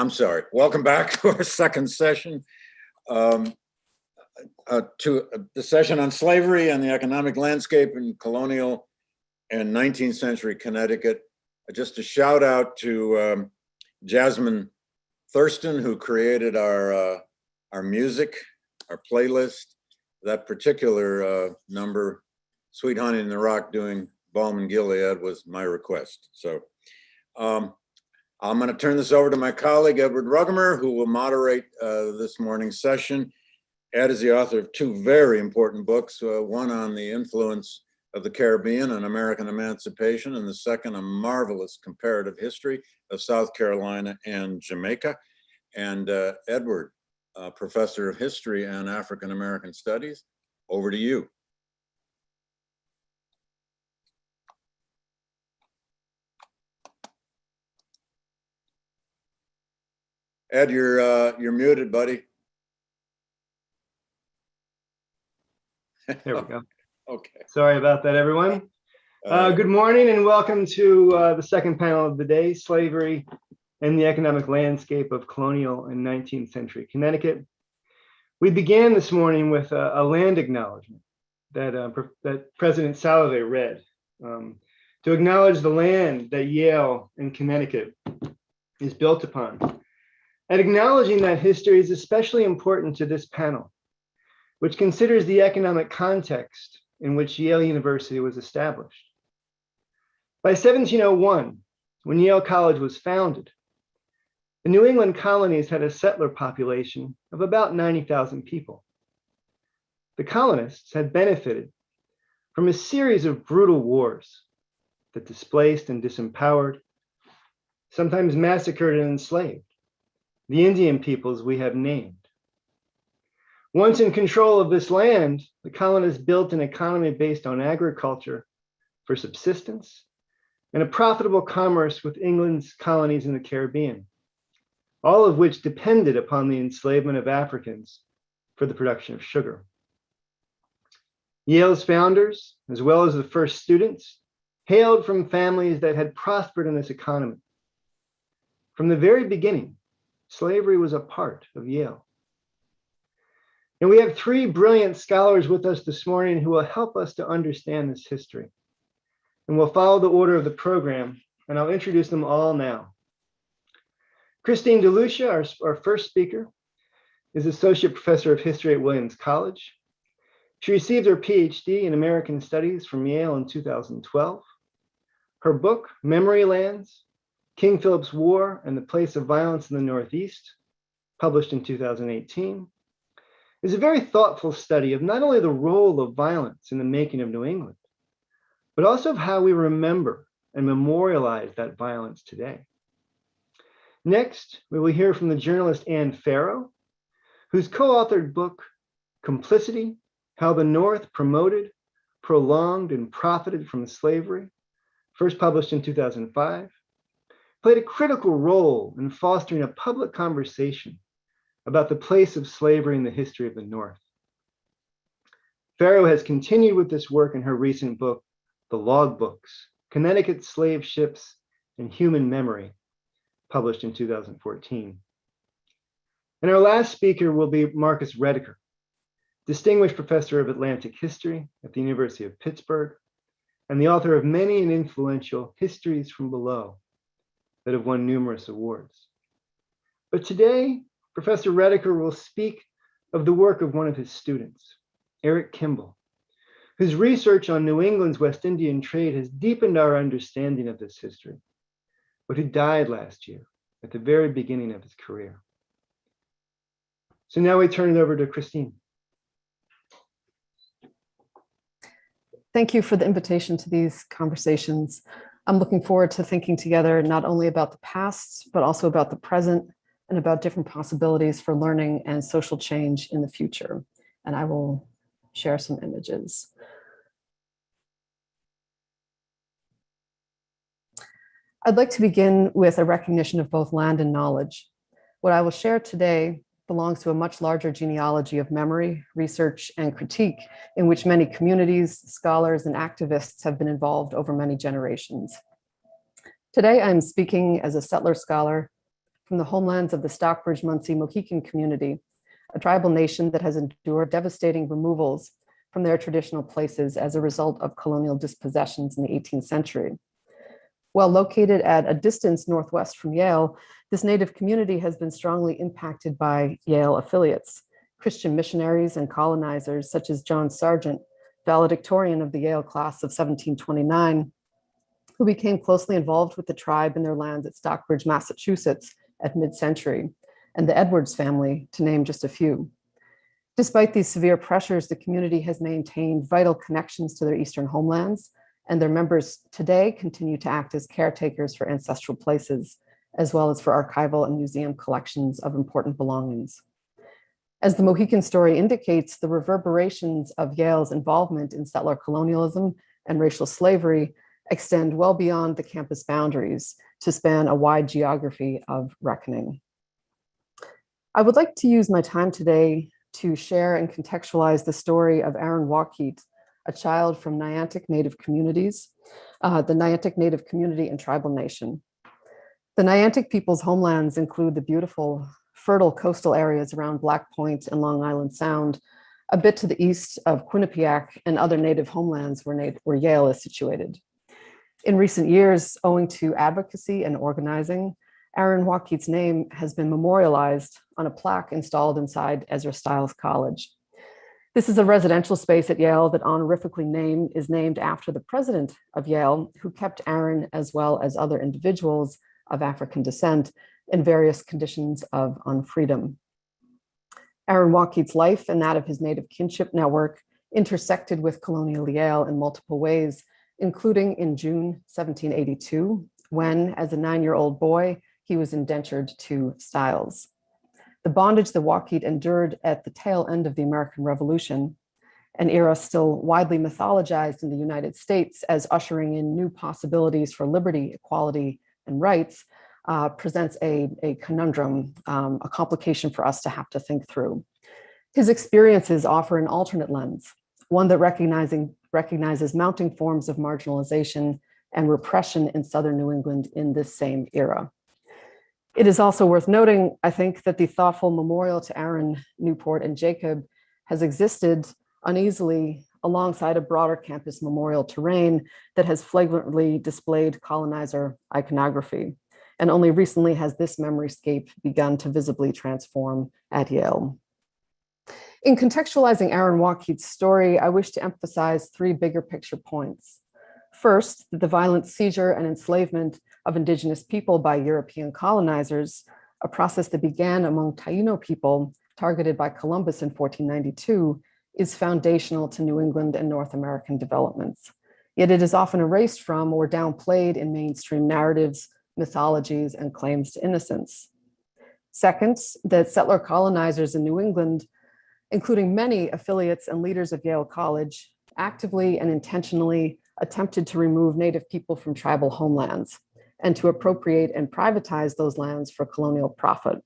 I'm sorry. Welcome back to our second session, to the session on slavery and the economic landscape in colonial and 19th century Connecticut. Just a shout out to Jasmine Thurston, who created our music, our playlist. That particular number, Sweet Honey in the Rock doing Balm and Gilead, was my request. So I'm going to turn this over to my colleague, Edward Rugemer, who will moderate this morning's session. Ed is the author of two very important books, one on the influence of the Caribbean on American emancipation, and the second, a marvelous comparative history of South Carolina and Jamaica. And Edward, professor of history and African American studies, over to you. Ed, you're muted, buddy. There we go. Okay. Sorry about that, everyone. Good morning and welcome to the second panel of the day, Slavery and the Economic Landscape of Colonial and 19th Century Connecticut. We began this morning with a land acknowledgement that President Salovey read to acknowledge the land that Yale and Connecticut is built upon. And acknowledging that history is especially important to this panel, which considers the economic context in which Yale University was established. By 1701, when Yale College was founded, the New England colonies had a settler population of about 90,000 people. The colonists had benefited from a series of brutal wars that displaced and disempowered, sometimes massacred and enslaved the Indian peoples we have named. Once in control of this land, the colonists built an economy based on agriculture for subsistence and a profitable commerce with England's colonies in the Caribbean, all of which depended upon the enslavement of Africans for the production of sugar. Yale's founders, as well as the first students, hailed from families that had prospered in this economy. From the very beginning, slavery was a part of Yale. And we have three brilliant scholars with us this morning who will help us to understand this history. And we'll follow the order of the program, and I'll introduce them all now. Christine DeLucia, our first speaker, is Associate Professor of History at Williams College. She received her PhD in American Studies from Yale in 2012. Her book, Memory Lands, King Philip's War and the Place of Violence in the Northeast, published in 2018, is a very thoughtful study of not only the role of violence in the making of New England, but also of how we remember and memorialize that violence today. Next, we will hear from the journalist Anne Farrow, whose co-authored book, Complicity: How the North Promoted, Prolonged, and Profited from Slavery, first published in 2005, played a critical role in fostering a public conversation about the place of slavery in the history of the North. Farrow has continued with this work in her recent book, The Logbooks: Connecticut Slave Ships and Human Memory, published in 2014. And our last speaker will be Marcus Rediker, Distinguished Professor of Atlantic History at the University of Pittsburgh, and the author of many and influential histories from below that have won numerous awards. But today, Professor Rediker will speak of the work of one of his students, Eric Kimball, whose research on New England's West Indian trade has deepened our understanding of this history, but who died last year at the very beginning of his career. So now we turn it over to Christine. Thank you for the invitation to these conversations. I'm looking forward to thinking together not only about the past, but also about the present and about different possibilities for learning and social change in the future. And I will share some images. I'd like to begin with a recognition of both land and knowledge. What I will share today belongs to a much larger genealogy of memory, research, and critique in which many communities, scholars, and activists have been involved over many generations. Today, I'm speaking as a settler scholar from the homelands of the Stockbridge-Munsee Mohican community, a tribal nation that has endured devastating removals from their traditional places as a result of colonial dispossessions in the 18th century. While located at a distance northwest from Yale, this Native community has been strongly impacted by Yale affiliates, Christian missionaries and colonizers such as John Sargent, valedictorian of the Yale class of 1729, who became closely involved with the tribe and their lands at Stockbridge, Massachusetts at mid-century, and the Edwards family, to name just a few. Despite these severe pressures, the community has maintained vital connections to their eastern homelands, and their members today continue to act as caretakers for ancestral places, as well as for archival and museum collections of important belongings. As the Mohican story indicates, the reverberations of Yale's involvement in settler colonialism and racial slavery extend well beyond the campus boundaries to span a wide geography of reckoning. I would like to use my time today to share and contextualize the story of Aaron Waukeet, a child from Niantic Native communities, the Niantic Native community and tribal nation. The Niantic people's homelands include the beautiful, fertile coastal areas around Black Point and Long Island Sound, a bit to the east of Quinnipiac and other Native homelands where Yale is situated. In recent years, owing to advocacy and organizing, Aaron Waukeet's name has been memorialized on a plaque installed inside Ezra Stiles College. This is a residential space at Yale that honorifically is named after the president of Yale, who kept Aaron, as well as other individuals of African descent, in various conditions of unfreedom. Aaron Waukeet's life and that of his Native kinship network intersected with colonial Yale in multiple ways, including in June 1782, when, as a 9-year-old boy, he was indentured to Stiles. The bondage that Waukeet endured at the tail end of the American Revolution, an era still widely mythologized in the United States as ushering in new possibilities for liberty, equality, and rights, presents a conundrum, a complication for us to have to think through. His experiences offer an alternate lens, one that recognizes mounting forms of marginalization and repression in Southern New England in this same era. It is also worth noting, I think, that the thoughtful memorial to Aaron, Newport, and Jacob has existed uneasily alongside a broader campus memorial terrain that has flagrantly displayed colonizer iconography. And only recently has this memoryscape begun to visibly transform at Yale. In contextualizing Aaron Waukeet's story, I wish to emphasize 3 bigger picture points. First, the violent seizure and enslavement of Indigenous people by European colonizers, a process that began among Taino people targeted by Columbus in 1492, is foundational to New England and North American developments. Yet it is often erased from or downplayed in mainstream narratives, mythologies, and claims to innocence. Second, that settler colonizers in New England, including many affiliates and leaders of Yale College, actively and intentionally attempted to remove Native people from tribal homelands and to appropriate and privatize those lands for colonial profit.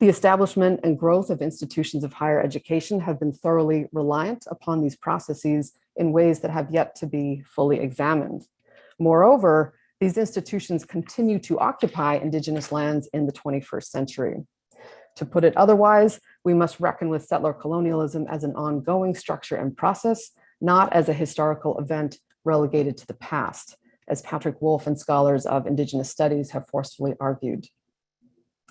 The establishment and growth of institutions of higher education have been thoroughly reliant upon these processes in ways that have yet to be fully examined. Moreover, these institutions continue to occupy Indigenous lands in the 21st century. To put it otherwise, we must reckon with settler colonialism as an ongoing structure and process, not as a historical event relegated to the past, as Patrick Wolfe and scholars of Indigenous studies have forcefully argued.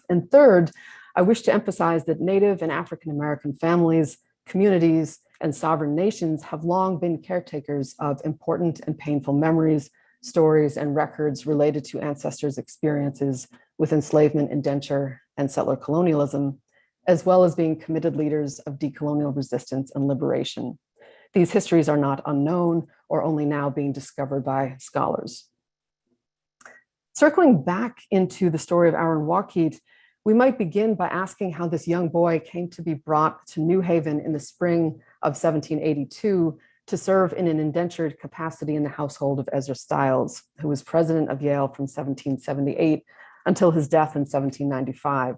And third, I wish to emphasize that Native and African American families, communities, and sovereign nations have long been caretakers of important and painful memories, stories, and records related to ancestors' experiences with enslavement, indenture, and settler colonialism, as well as being committed leaders of decolonial resistance and liberation. These histories are not unknown or only now being discovered by scholars. Circling back into the story of Aaron Waukeet, we might begin by asking how this young boy came to be brought to New Haven in the spring of 1782 to serve in an indentured capacity in the household of Ezra Stiles, who was president of Yale from 1778 until his death in 1795.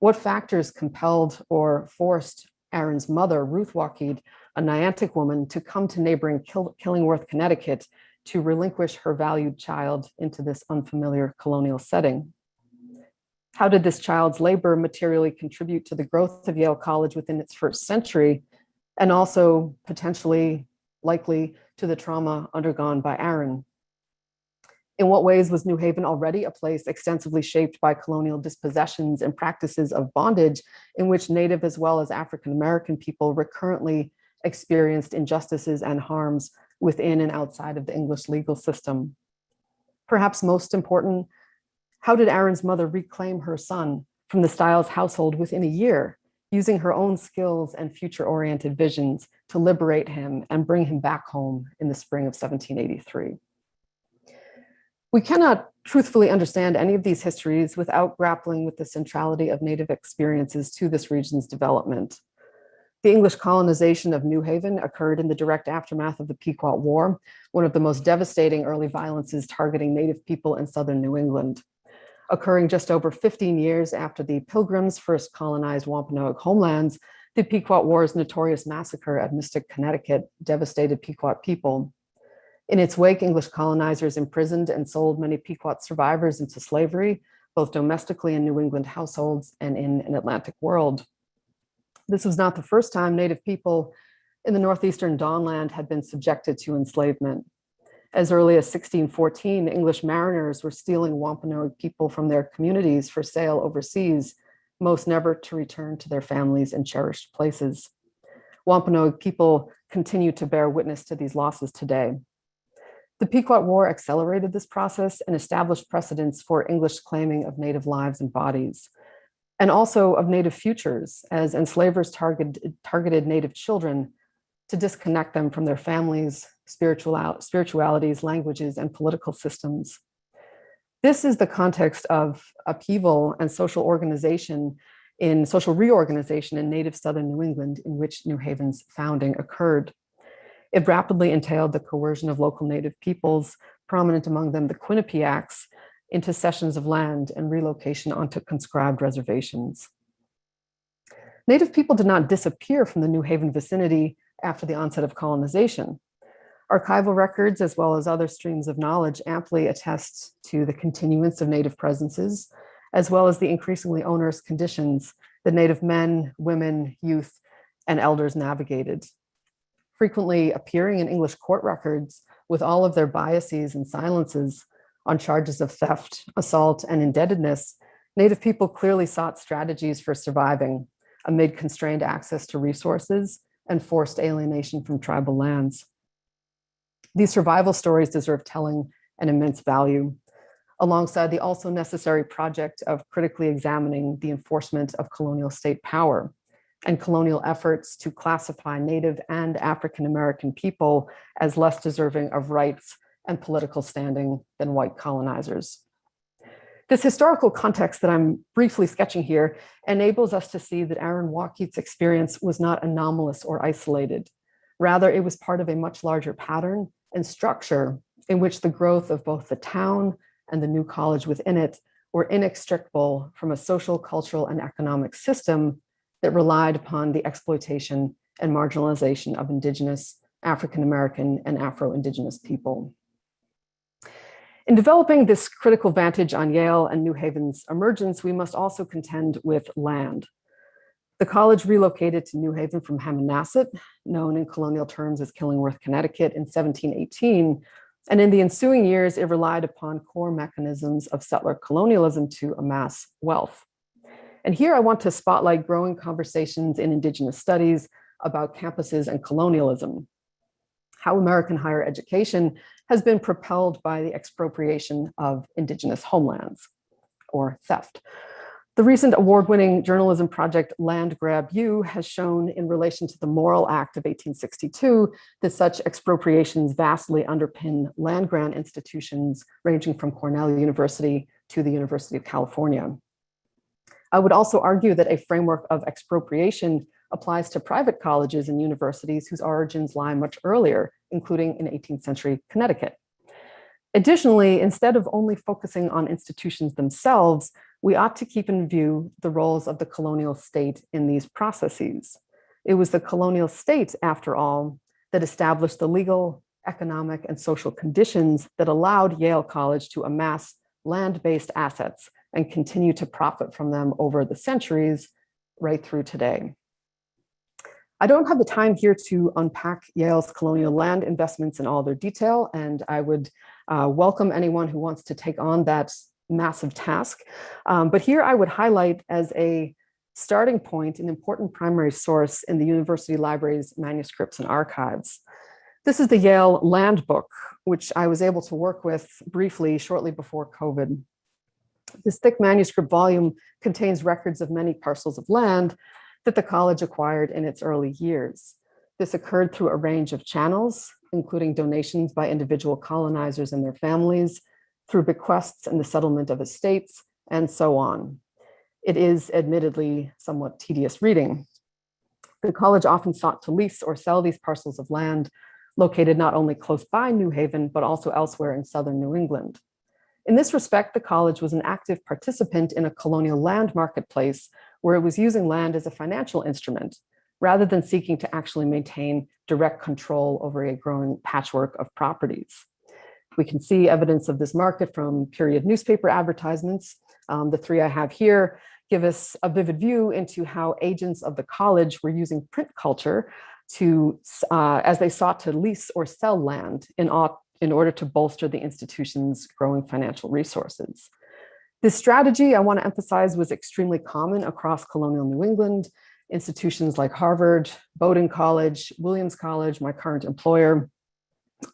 What factors compelled or forced Aaron's mother, Ruth Waukeet, a Niantic woman, to come to neighboring Killingworth, Connecticut, to relinquish her valued child into this unfamiliar colonial setting? How did this child's labor materially contribute to the growth of Yale College within its first century, and also potentially likely to the trauma undergone by Aaron? In what ways was New Haven already a place extensively shaped by colonial dispossessions and practices of bondage in which Native as well as African-American people recurrently experienced injustices and harms within and outside of the English legal system? Perhaps most important, how did Aaron's mother reclaim her son from the Stiles household within a year, using her own skills and future-oriented visions to liberate him and bring him back home in the spring of 1783? We cannot truthfully understand any of these histories without grappling with the centrality of Native experiences to this region's development. The English colonization of New Haven occurred in the direct aftermath of the Pequot War, one of the most devastating early violences targeting Native people in southern New England. Occurring just over 15 years after the Pilgrims first colonized Wampanoag homelands, the Pequot War's notorious massacre at Mystic, Connecticut devastated Pequot people. In its wake, English colonizers imprisoned and sold many Pequot survivors into slavery, both domestically in New England households and in an Atlantic world. This was not the first time Native people in the northeastern Dawnland had been subjected to enslavement. As early as 1614, English mariners were stealing Wampanoag people from their communities for sale overseas, most never to return to their families and cherished places. Wampanoag people continue to bear witness to these losses today. The Pequot War accelerated this process and established precedents for English claiming of Native lives and bodies, and also of Native futures, as enslavers targeted Native children to disconnect them from their families, spiritualities, languages, and political systems. This is the context of upheaval and social reorganization in Native Southern New England, in which New Haven's founding occurred. It rapidly entailed the coercion of local Native peoples, prominent among them the Quinnipiacs, into cessions of land and relocation onto conscribed reservations. Native people did not disappear from the New Haven vicinity after the onset of colonization. Archival records, as well as other streams of knowledge, amply attest to the continuance of Native presences, as well as the increasingly onerous conditions that Native men, women, youth, and elders navigated. Frequently appearing in English court records with all of their biases and silences on charges of theft, assault, and indebtedness, Native people clearly sought strategies for surviving amid constrained access to resources and forced alienation from tribal lands. These survival stories deserve telling and immense value, alongside the also necessary project of critically examining the enforcement of colonial state power and colonial efforts to classify Native and African-American people as less deserving of rights and political standing than white colonizers. This historical context that I'm briefly sketching here enables us to see that Aaron Wakeat's experience was not anomalous or isolated. Rather, it was part of a much larger pattern and structure in which the growth of both the town and the new college within it were inextricable from a social, cultural, and economic system that relied upon the exploitation and marginalization of Indigenous, African-American, and Afro-Indigenous people. In developing this critical vantage on Yale and New Haven's emergence, we must also contend with land. The college relocated to New Haven from Hammonasset, known in colonial terms as Killingworth, Connecticut, in 1718, and in the ensuing years, it relied upon core mechanisms of settler colonialism to amass wealth. And here I want to spotlight growing conversations in Indigenous studies about campuses and colonialism, how American higher education has been propelled by the expropriation of Indigenous homelands, or theft. The recent award-winning journalism project Land Grab U has shown in relation to the Morrill Act of 1862 that such expropriations vastly underpin land grant institutions ranging from Cornell University to the University of California. I would also argue that a framework of expropriation applies to private colleges and universities whose origins lie much earlier, including in 18th century Connecticut. Additionally, instead of only focusing on institutions themselves, we ought to keep in view the roles of the colonial state in these processes. It was the colonial state, after all, that established the legal, economic, and social conditions that allowed Yale College to amass land-based assets and continue to profit from them over the centuries right through today. I don't have the time here to unpack Yale's colonial land investments in all their detail, and I would welcome anyone who wants to take on that massive task. But here I would highlight as a starting point an important primary source in the university library's manuscripts and archives. This is the Yale Land Book, which I was able to work with briefly shortly before COVID. This thick manuscript volume contains records of many parcels of land that the college acquired in its early years. This occurred through a range of channels, including donations by individual colonizers and their families, through bequests and the settlement of estates, and so on. It is admittedly somewhat tedious reading. The college often sought to lease or sell these parcels of land located not only close by New Haven, but also elsewhere in southern New England. In this respect, the college was an active participant in a colonial land marketplace where it was using land as a financial instrument, rather than seeking to actually maintain direct control over a growing patchwork of properties. We can see evidence of this market from period newspaper advertisements. The three I have here give us a vivid view into how agents of the college were using print culture to, as they sought to lease or sell land in order to bolster the institution's growing financial resources. This strategy, I want to emphasize, was extremely common across colonial New England. Institutions like Harvard, Bowdoin College, Williams College, my current employer,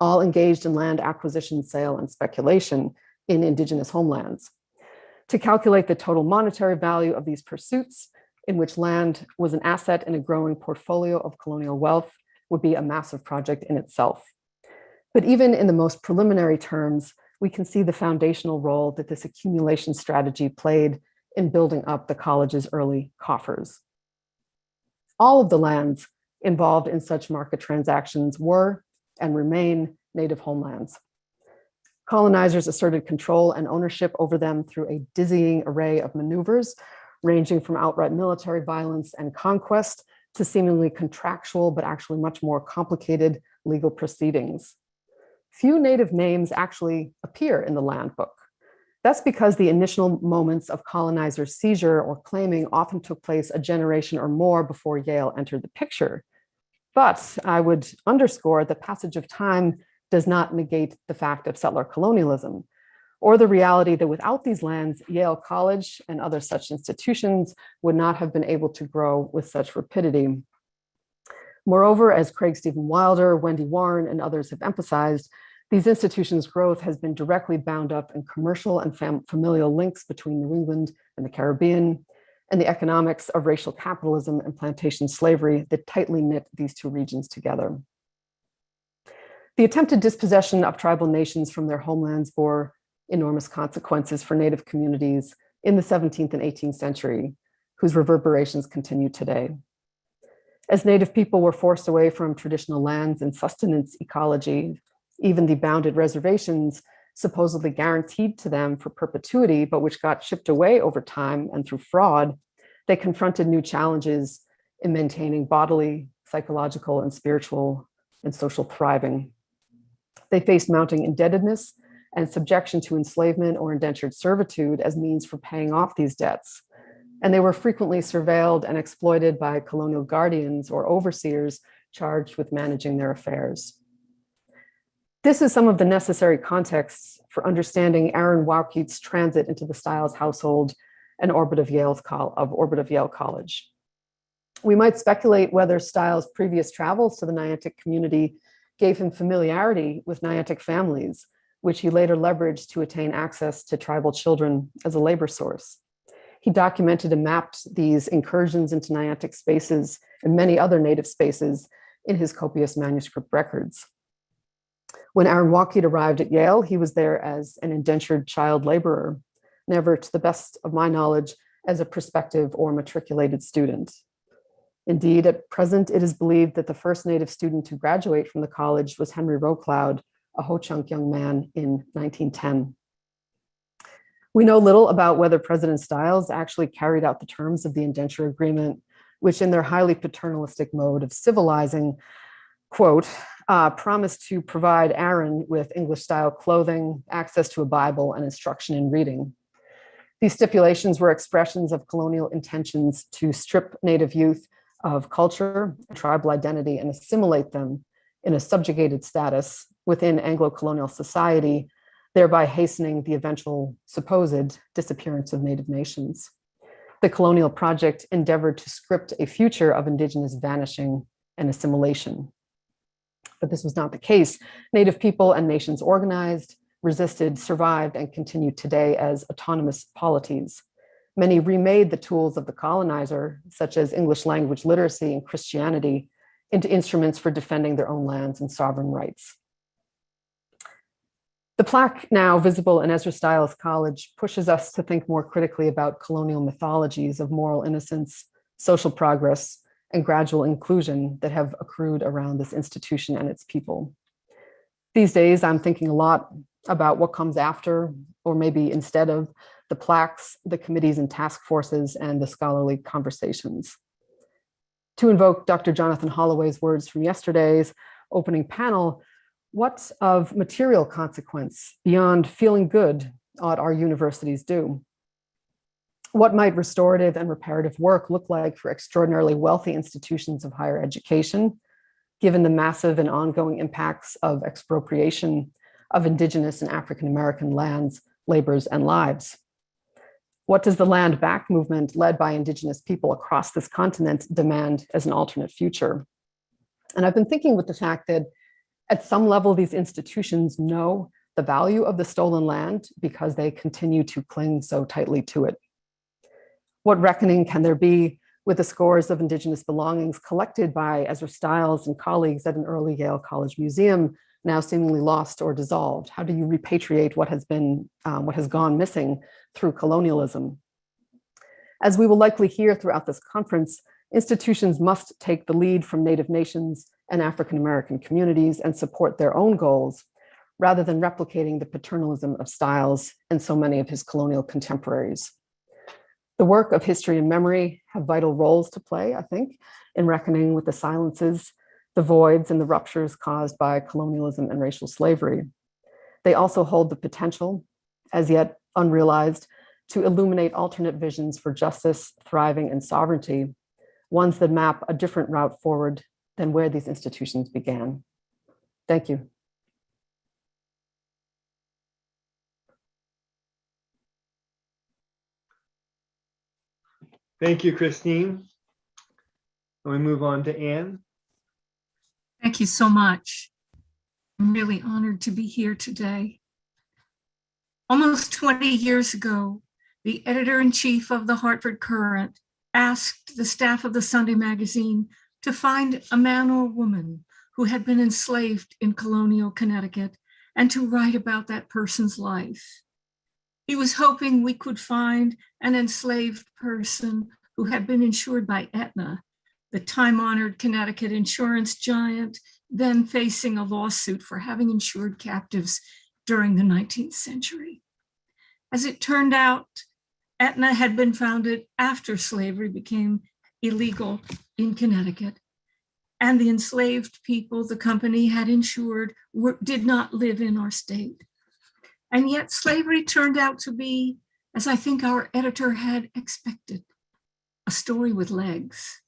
all engaged in land acquisition, sale, and speculation in indigenous homelands. To calculate the total monetary value of these pursuits, in which land was an asset in a growing portfolio of colonial wealth, would be a massive project in itself. But even in the most preliminary terms, we can see the foundational role that this accumulation strategy played in building up the college's early coffers. All of the lands involved in such market transactions were and remain native homelands. Colonizers asserted control and ownership over them through a dizzying array of maneuvers, ranging from outright military violence and conquest to seemingly contractual, but actually much more complicated legal proceedings. Few native names actually appear in the land book. That's because the initial moments of colonizer seizure or claiming often took place a generation or more before Yale entered the picture. But I would underscore the passage of time does not negate the fact of settler colonialism, or the reality that without these lands, Yale College and other such institutions would not have been able to grow with such rapidity. Moreover, as Craig Stephen Wilder, Wendy Warren, and others have emphasized, these institutions' growth has been directly bound up in commercial and familial links between New England and the Caribbean, and the economics of racial capitalism and plantation slavery that tightly knit these two regions together. The attempted dispossession of tribal nations from their homelands bore enormous consequences for Native communities in the 17th and 18th century, whose reverberations continue today. As Native people were forced away from traditional lands and sustenance ecology, even the bounded reservations supposedly guaranteed to them for perpetuity, but which got chipped away over time and through fraud, they confronted new challenges in maintaining bodily, psychological, and spiritual and social thriving. They faced mounting indebtedness and subjection to enslavement or indentured servitude as means for paying off these debts. And they were frequently surveilled and exploited by colonial guardians or overseers charged with managing their affairs. This is some of the necessary context for understanding Aaron Waukeet's transit into the Stiles household and orbit of Yale College. We might speculate whether Stiles' previous travels to the Niantic community gave him familiarity with Niantic families, which he later leveraged to attain access to tribal children as a labor source. He documented and mapped these incursions into Niantic spaces and many other native spaces in his copious manuscript records. When Aaron Waukeet arrived at Yale, he was there as an indentured child laborer, never, to the best of my knowledge, as a prospective or matriculated student. Indeed, at present, it is believed that the first Native student to graduate from the college was Henry Rocloud, a Ho-Chunk young man in 1910. We know little about whether President Stiles actually carried out the terms of the indenture agreement, which in their highly paternalistic mode of civilizing, quote, promised to provide Aaron with English-style clothing, access to a Bible, and instruction in reading. These stipulations were expressions of colonial intentions to strip Native youth of culture, tribal identity, and assimilate them in a subjugated status within Anglo-colonial society, thereby hastening the eventual supposed disappearance of Native nations. The colonial project endeavored to script a future of Indigenous vanishing and assimilation. But this was not the case. Native people and nations organized, resisted, survived, and continue today as autonomous polities. Many remade the tools of the colonizer, such as English language literacy and Christianity, into instruments for defending their own lands and sovereign rights. The plaque, now visible in Ezra Stiles College, pushes us to think more critically about colonial mythologies of moral innocence, social progress, and gradual inclusion that have accrued around this institution and its people. These days, I'm thinking a lot about what comes after, or maybe instead of, the plaques, the committees and task forces, and the scholarly conversations. To invoke Dr. Jonathan Holloway's words from yesterday's opening panel, what of material consequence beyond feeling good ought our universities do? What might restorative and reparative work look like for extraordinarily wealthy institutions of higher education, given the massive and ongoing impacts of expropriation of Indigenous and African American lands, labors, and lives? What does the land back movement led by Indigenous people across this continent demand as an alternate future? And I've been thinking with the fact that at some level, these institutions know the value of the stolen land because they continue to cling so tightly to it. What reckoning can there be with the scores of Indigenous belongings collected by Ezra Stiles and colleagues at an early Yale College museum, now seemingly lost or dissolved? How do you repatriate what has gone missing through colonialism? As we will likely hear throughout this conference, institutions must take the lead from Native nations and African American communities and support their own goals, rather than replicating the paternalism of Stiles and so many of his colonial contemporaries. The work of history and memory have vital roles to play, I think, in reckoning with the silences, the voids, and the ruptures caused by colonialism and racial slavery. They also hold the potential, as yet unrealized, to illuminate alternate visions for justice, thriving, and sovereignty, ones that map a different route forward than where these institutions began. Thank you. Thank you, Christine. And we move on to Anne. Thank you so much. I'm really honored to be here today. Almost 20 years ago, the editor-in-chief of the Hartford Courant asked the staff of the Sunday magazine to find a man or woman who had been enslaved in colonial Connecticut and to write about that person's life. He was hoping we could find an enslaved person who had been insured by Aetna, the time-honored Connecticut insurance giant, then facing a lawsuit for having insured captives during the 19th century. As it turned out, Aetna had been founded after slavery became illegal in Connecticut, and the enslaved people the company had insured did not live in our state. And yet slavery turned out to be, as I think our editor had expected, a story with legs.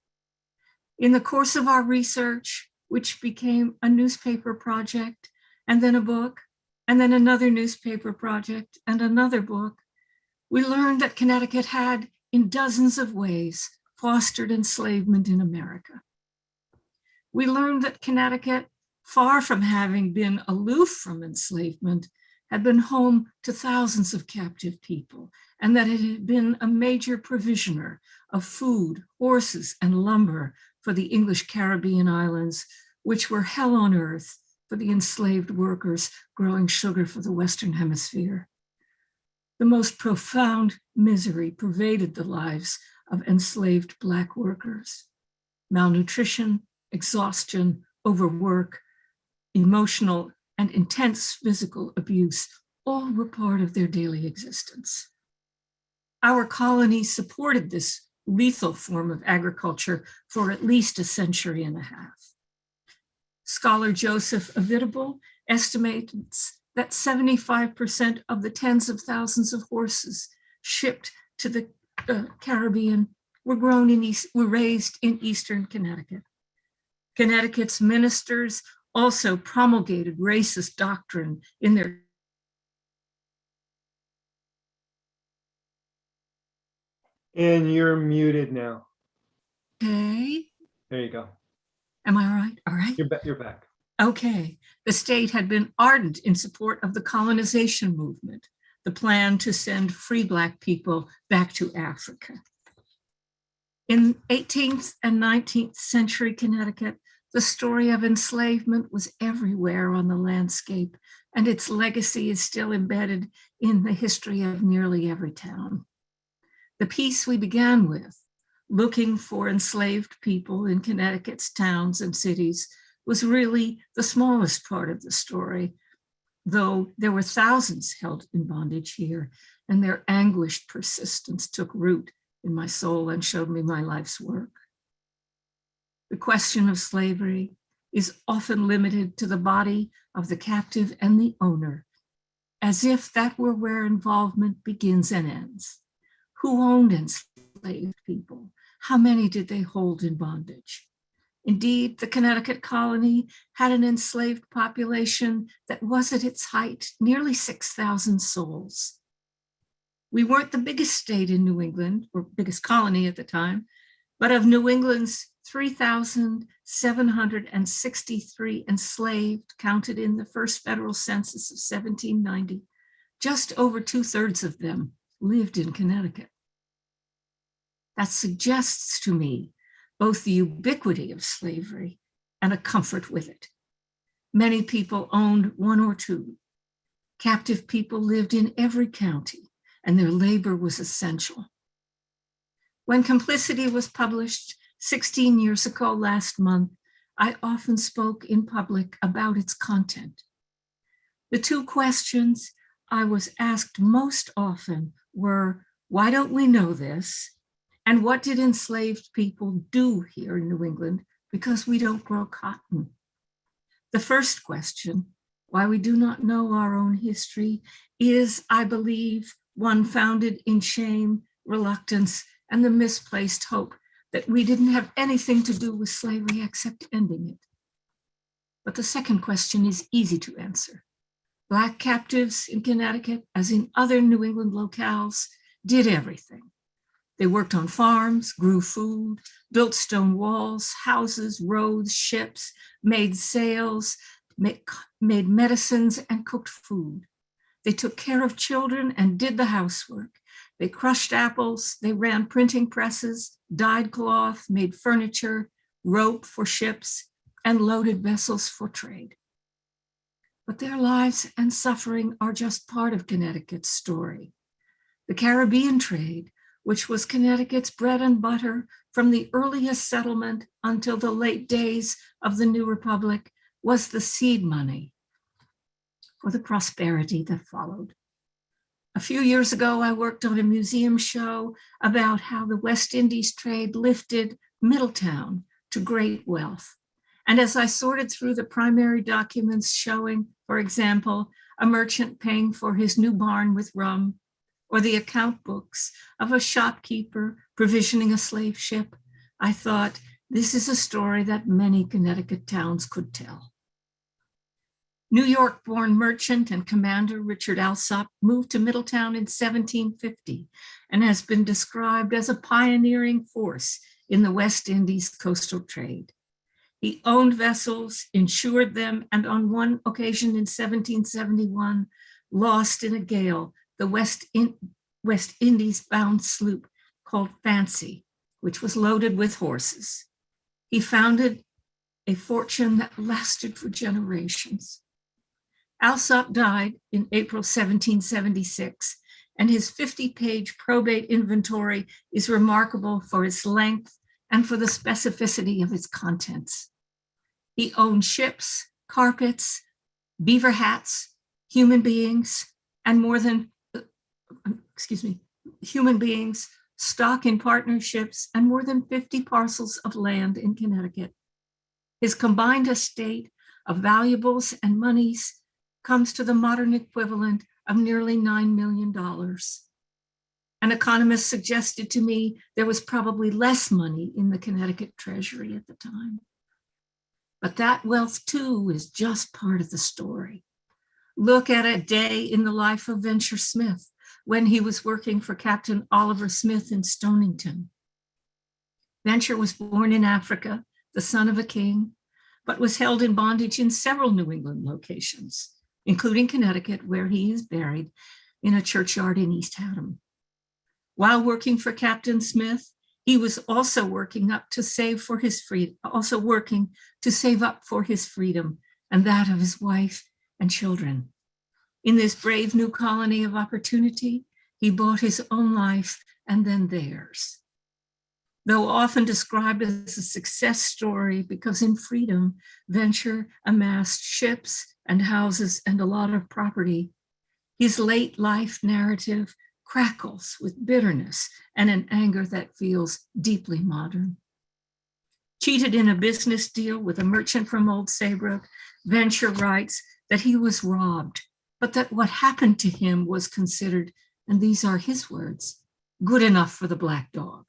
In the course of our research, which became a newspaper project, and then a book, and then another newspaper project, and another book, we learned that Connecticut had, in dozens of ways, fostered enslavement in America. We learned that Connecticut, far from having been aloof from enslavement, had been home to thousands of captive people, and that it had been a major provisioner of food, horses, and lumber for the English Caribbean islands, which were hell on earth for the enslaved workers growing sugar for the Western Hemisphere. The most profound misery pervaded the lives of enslaved Black workers. Malnutrition, exhaustion, overwork, emotional and intense physical abuse, all were part of their daily existence. Our colonies supported this lethal form of agriculture for at least a century and a half. Scholar Joseph Avitable estimates that 75% of the tens of thousands of horses shipped to the Caribbean were raised in Eastern Connecticut. Connecticut's ministers also promulgated racist doctrine in their And you're muted now. Okay. There you go. Am I all right? All right. You're back. Okay. The state had been ardent in support of the colonization movement, the plan to send free Black people back to Africa. In 18th and 19th century Connecticut, the story of enslavement was everywhere on the landscape, and its legacy is still embedded in the history of nearly every town. The piece we began with, looking for enslaved people in Connecticut's towns and cities, was really the smallest part of the story, though there were thousands held in bondage here, and their anguished persistence took root in my soul and showed me my life's work. The question of slavery is often limited to the body of the captive and the owner, as if that were where involvement begins and ends. Who owned enslaved people? How many did they hold in bondage? Indeed, the Connecticut colony had an enslaved population that was at its height nearly 6,000 souls. We weren't the biggest state in New England, or biggest colony at the time, but of New England's 3,763 enslaved counted in the first federal census of 1790, just over 2/3 of them lived in Connecticut. That suggests to me both the ubiquity of slavery and a comfort with it. Many people owned one or two. Captive people lived in every county, and their labor was essential. When Complicity was published 16 years ago last month, I often spoke in public about its content. The two questions I was asked most often were, why don't we know this? And what did enslaved people do here in New England because we don't grow cotton? The first question, why we do not know our own history, is, I believe, one founded in shame, reluctance, and the misplaced hope that we didn't have anything to do with slavery except ending it. But the second question is easy to answer. Black captives in Connecticut, as in other New England locales, did everything. They worked on farms, grew food, built stone walls, houses, roads, ships, made sails, made medicines, and cooked food. They took care of children and did the housework. They crushed apples, they ran printing presses, dyed cloth, made furniture, rope for ships, and loaded vessels for trade. But their lives and suffering are just part of Connecticut's story. The Caribbean trade, which was Connecticut's bread and butter from the earliest settlement until the late days of the new republic, was the seed money for the prosperity that followed. A few years ago, I worked on a museum show about how the West Indies trade lifted Middletown to great wealth. And as I sorted through the primary documents showing, for example, a merchant paying for his new barn with rum, or the account books of a shopkeeper provisioning a slave ship, I thought, this is a story that many Connecticut towns could tell. New York-born merchant and commander Richard Alsop moved to Middletown in 1750 and has been described as a pioneering force in the West Indies coastal trade. He owned vessels, insured them, and on one occasion in 1771, lost in a gale the West Indies-bound sloop called Fancy, which was loaded with horses. He founded a fortune that lasted for generations. Alsop died in April 1776, and his 50-page probate inventory is remarkable for its length and for the specificity of its contents. He owned ships, carpets, beaver hats, human beings, stock in partnerships, and more than 50 parcels of land in Connecticut. His combined estate of valuables and monies comes to the modern equivalent of nearly $9 million. An economist suggested to me there was probably less money in the Connecticut Treasury at the time. But that wealth too is just part of the story. Look at a day in the life of Venture Smith when he was working for Captain Oliver Smith in Stonington. Venture was born in Africa, the son of a king, but was held in bondage in several New England locations, including Connecticut, where he is buried in a churchyard in East Haddam. While working for Captain Smith, he was also working to save up for his freedom and that of his wife and children. In this brave new colony of opportunity, he bought his own life and then theirs. Though often described as a success story because in freedom, Venture amassed ships and houses and a lot of property, his late life narrative crackles with bitterness and an anger that feels deeply modern. Cheated in a business deal with a merchant from Old Saybrook, Venture writes that he was robbed, but that what happened to him was considered, and these are his words, good enough for the black dog.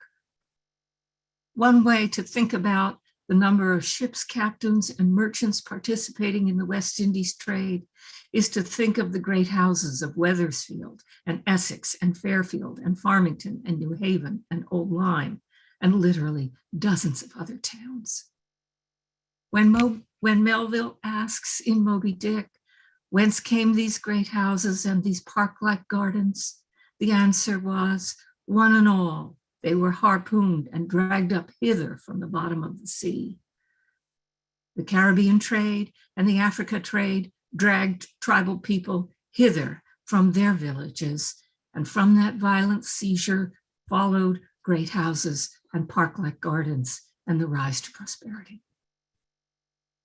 One way to think about the number of ships captains and merchants participating in the West Indies trade is to think of the great houses of Wethersfield and Essex and Fairfield and Farmington and New Haven and Old Lyme and literally dozens of other towns. When Melville asks in Moby Dick, whence came these great houses and these park-like gardens? The answer was, one and all, they were harpooned and dragged up hither from the bottom of the sea. The Caribbean trade and the Africa trade dragged tribal people hither from their villages, and from that violent seizure followed great houses and park-like gardens and the rise to prosperity.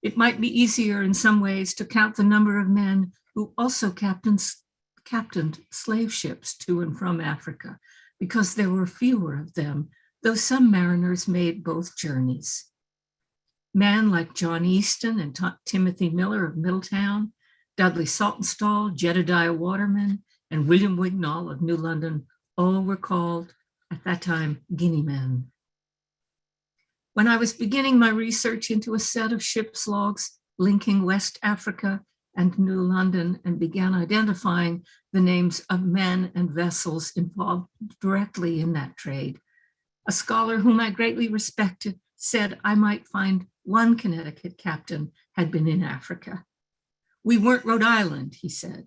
It might be easier in some ways to count the number of men who also captained slave ships to and from Africa, because there were fewer of them, though some mariners made both journeys. Men like John Easton and Timothy Miller of Middletown, Dudley Saltonstall, Jedediah Waterman, and William Wignall of New London all were called, at that time, Guinea men. When I was beginning my research into a set of ship's logs linking West Africa and New London and began identifying the names of men and vessels involved directly in that trade, a scholar whom I greatly respected said I might find one Connecticut captain had been in Africa. We weren't Rhode Island, he said.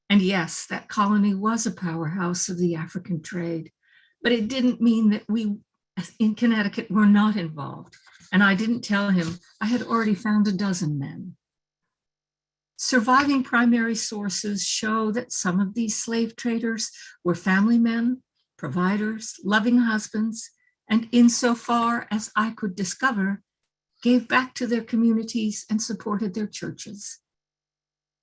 And yes, that colony was a powerhouse of the African trade, but it didn't mean that we in Connecticut were not involved. And I didn't tell him I had already found a dozen men. Surviving primary sources show that some of these slave traders were family men, providers, loving husbands, and insofar as I could discover, gave back to their communities and supported their churches.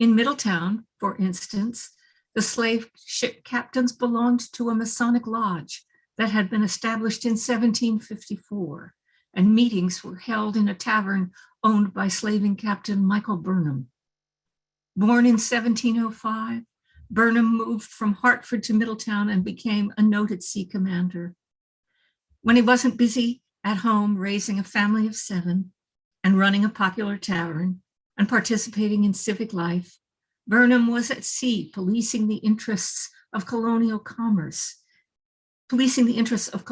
In Middletown, for instance, the slave ship captains belonged to a Masonic lodge that had been established in 1754, and meetings were held in a tavern owned by slaving captain Michael Burnham. Born in 1705, Burnham moved from Hartford to Middletown and became a noted sea commander. When he wasn't busy at home raising a family of 7 and running a popular tavern and participating in civic life, Burnham was at sea policing the interests of colonial commerce, policing the interests of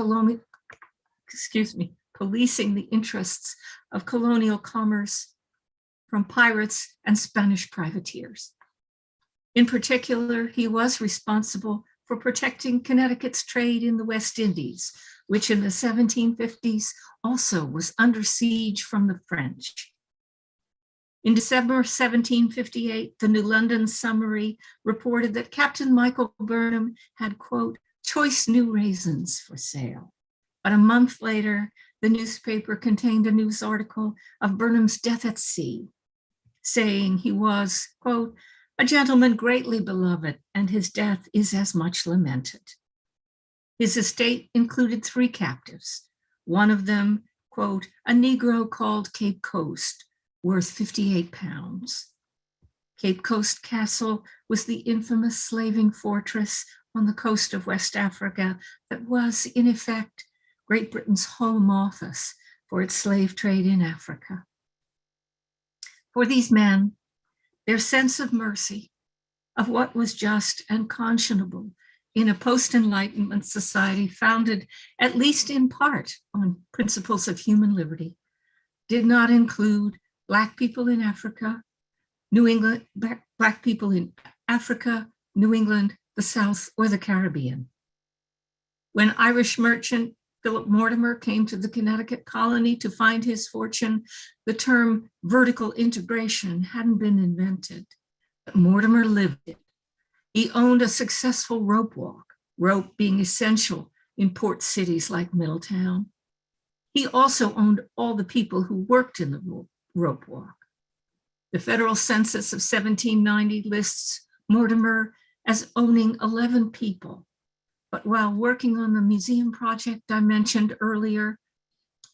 colonial commerce from pirates and Spanish privateers. In particular, he was responsible for protecting Connecticut's trade in the West Indies, which in the 1750s also was under siege from the French. In December 1758, the New London Summary reported that Captain Michael Burnham had, quote, choice new raisins for sale. But a month later, the newspaper contained a news article of Burnham's death at sea, saying he was, quote, a gentleman greatly beloved, and his death is as much lamented. His estate included 3 captives, one of them, quote, a Negro called Cape Coast, worth 58 pounds. Cape Coast Castle was the infamous slaving fortress on the coast of West Africa that was, in effect, Great Britain's home office for its slave trade in Africa. For these men, their sense of mercy, of what was just and conscionable in a post-Enlightenment society founded, at least in part, on principles of human liberty, did not include Black people in Africa, New England, Black people in Africa, New England, the South, or the Caribbean. When Irish merchant Philip Mortimer came to the Connecticut colony to find his fortune, the term vertical integration hadn't been invented, but Mortimer lived it. He owned a successful rope walk, rope being essential in port cities like Middletown. He also owned all the people who worked in the rope walk. The federal census of 1790 lists Mortimer as owning 11 people. But while working on the museum project I mentioned earlier,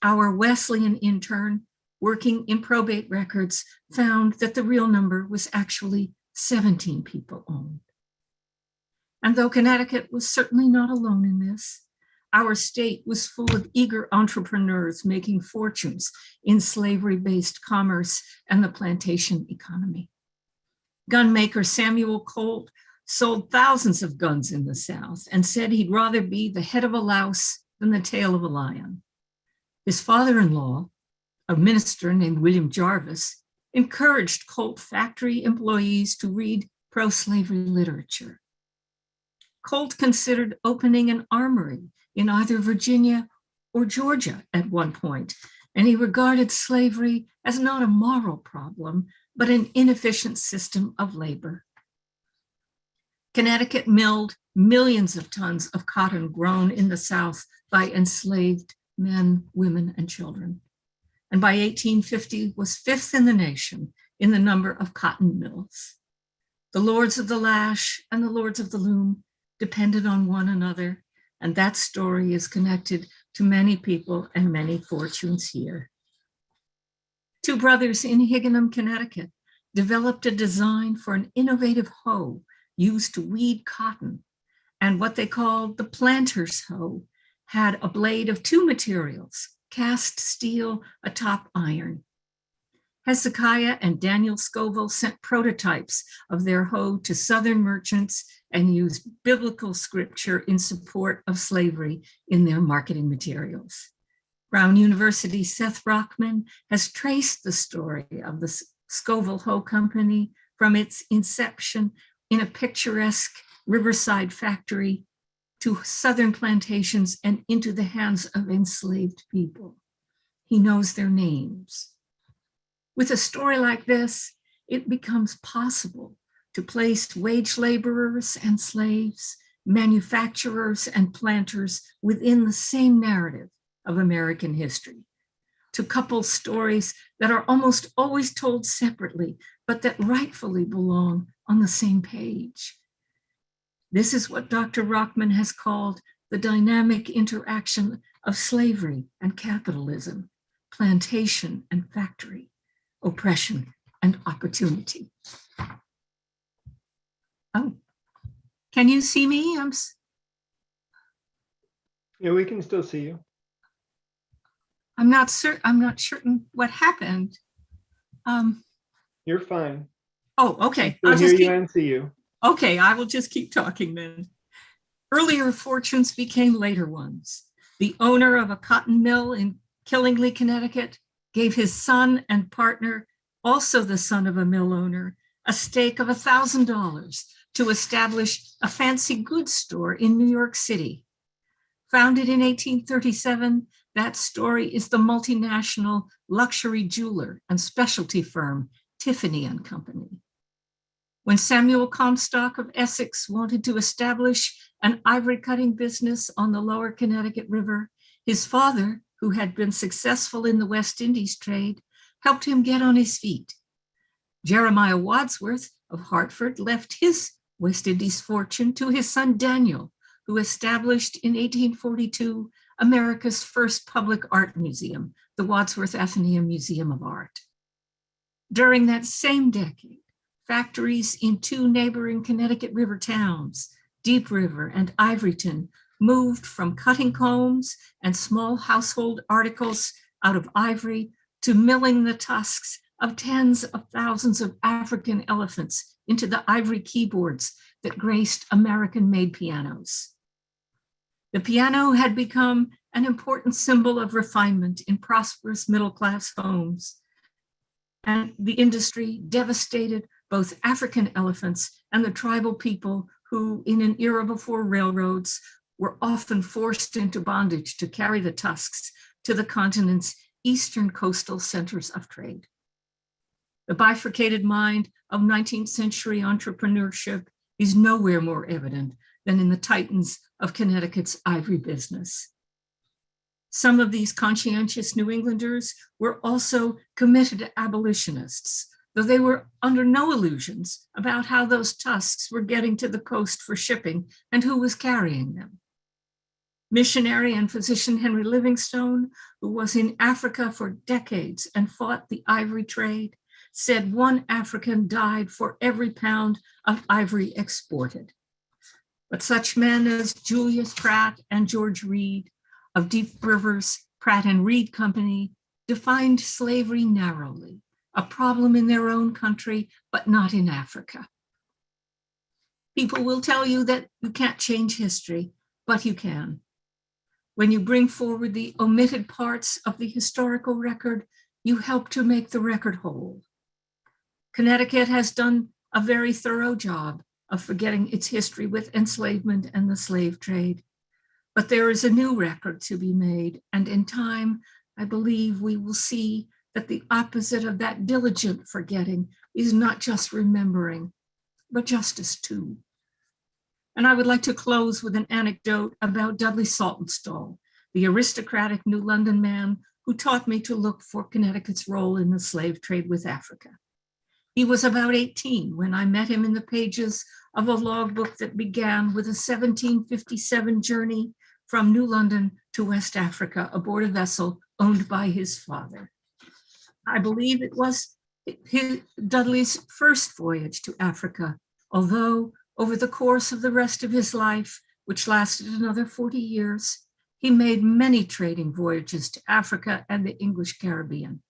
our Wesleyan intern working in probate records found that the real number was actually 17 people owned. And though Connecticut was certainly not alone in this, our state was full of eager entrepreneurs making fortunes in slavery-based commerce and the plantation economy. Gunmaker Samuel Colt sold thousands of guns in the South and said he'd rather be the head of a louse than the tail of a lion. His father-in-law, a minister named William Jarvis, encouraged Colt factory employees to read pro-slavery literature. Colt considered opening an armory in either Virginia or Georgia at one point, and he regarded slavery as not a moral problem, but an inefficient system of labor. Connecticut milled millions of tons of cotton grown in the South by enslaved men, women, and children. And by 1850 was fifth in the nation in the number of cotton mills. The lords of the lash and the lords of the loom depended on one another, and that story is connected to many people and many fortunes here. Two brothers in Higganum, Connecticut, developed a design for an innovative hoe used to weed cotton, and what they called the planter's hoe had a blade of two materials, cast steel atop iron. Hezekiah and Daniel Scoville sent prototypes of their hoe to Southern merchants and used biblical scripture in support of slavery in their marketing materials. Brown University's Seth Rockman has traced the story of the Scoville Hoe Company from its inception in a picturesque riverside factory to Southern plantations and into the hands of enslaved people. He knows their names. With a story like this, it becomes possible to place wage laborers and slaves, manufacturers and planters within the same narrative of American history, to couple stories that are almost always told separately, but that rightfully belong on the same page. This is what Dr. Rockman has called the dynamic interaction of slavery and capitalism, plantation and factory, oppression and opportunity. Oh, can you see me? Yeah, we can still see you. I'm not certain what happened. You're fine. Oh, okay. I'll hear you and see you. Okay, I will just keep talking then. Earlier fortunes became later ones. The owner of a cotton mill in Killingly, Connecticut, gave his son and partner, also the son of a mill owner, a stake of $1,000 to establish a fancy goods store in New York City. Founded in 1837, that story is the multinational luxury jeweler and specialty firm, Tiffany & Company. When Samuel Comstock of Essex wanted to establish an ivory cutting business on the lower Connecticut River, his father, who had been successful in the West Indies trade, helped him get on his feet. Jeremiah Wadsworth of Hartford left his West Indies fortune to his son Daniel, who established in 1842 America's first public art museum, the Wadsworth Atheneum Museum of Art. During that same decade, factories in two neighboring Connecticut River towns, Deep River and Ivoryton moved from cutting combs and small household articles out of ivory to milling the tusks of tens of thousands of African elephants into the ivory keyboards that graced American-made pianos. The piano had become an important symbol of refinement in prosperous middle-class homes, and the industry devastated both African elephants and the tribal people who, in an era before railroads, were often forced into bondage to carry the tusks to the continent's eastern coastal centers of trade. The bifurcated mind of 19th century entrepreneurship is nowhere more evident than in the titans of Connecticut's ivory business. Some of these conscientious New Englanders were also committed abolitionists, though they were under no illusions about how those tusks were getting to the coast for shipping and who was carrying them. Missionary and physician Henry Livingstone, who was in Africa for decades and fought the ivory trade, said 1 African died for every pound of ivory exported. But such men as Julius Pratt and George Reed of Deep River's Pratt and Reed Company defined slavery narrowly, a problem in their own country, but not in Africa. People will tell you that you can't change history, but you can. When you bring forward the omitted parts of the historical record, you help to make the record whole. Connecticut has done a very thorough job of forgetting its history with enslavement and the slave trade. But there is a new record to be made, and in time, I believe we will see that the opposite of that diligent forgetting is not just remembering, but justice too. And I would like to close with an anecdote about Dudley Saltonstall, the aristocratic New London man who taught me to look for Connecticut's role in the slave trade with Africa. He was about 18 when I met him in the pages of a logbook that began with a 1757 journey from New London to West Africa aboard a vessel owned by his father. I believe it was Dudley's first voyage to Africa, although over the course of the rest of his life, which lasted another 40 years, he made many trading voyages to Africa and the English Caribbean.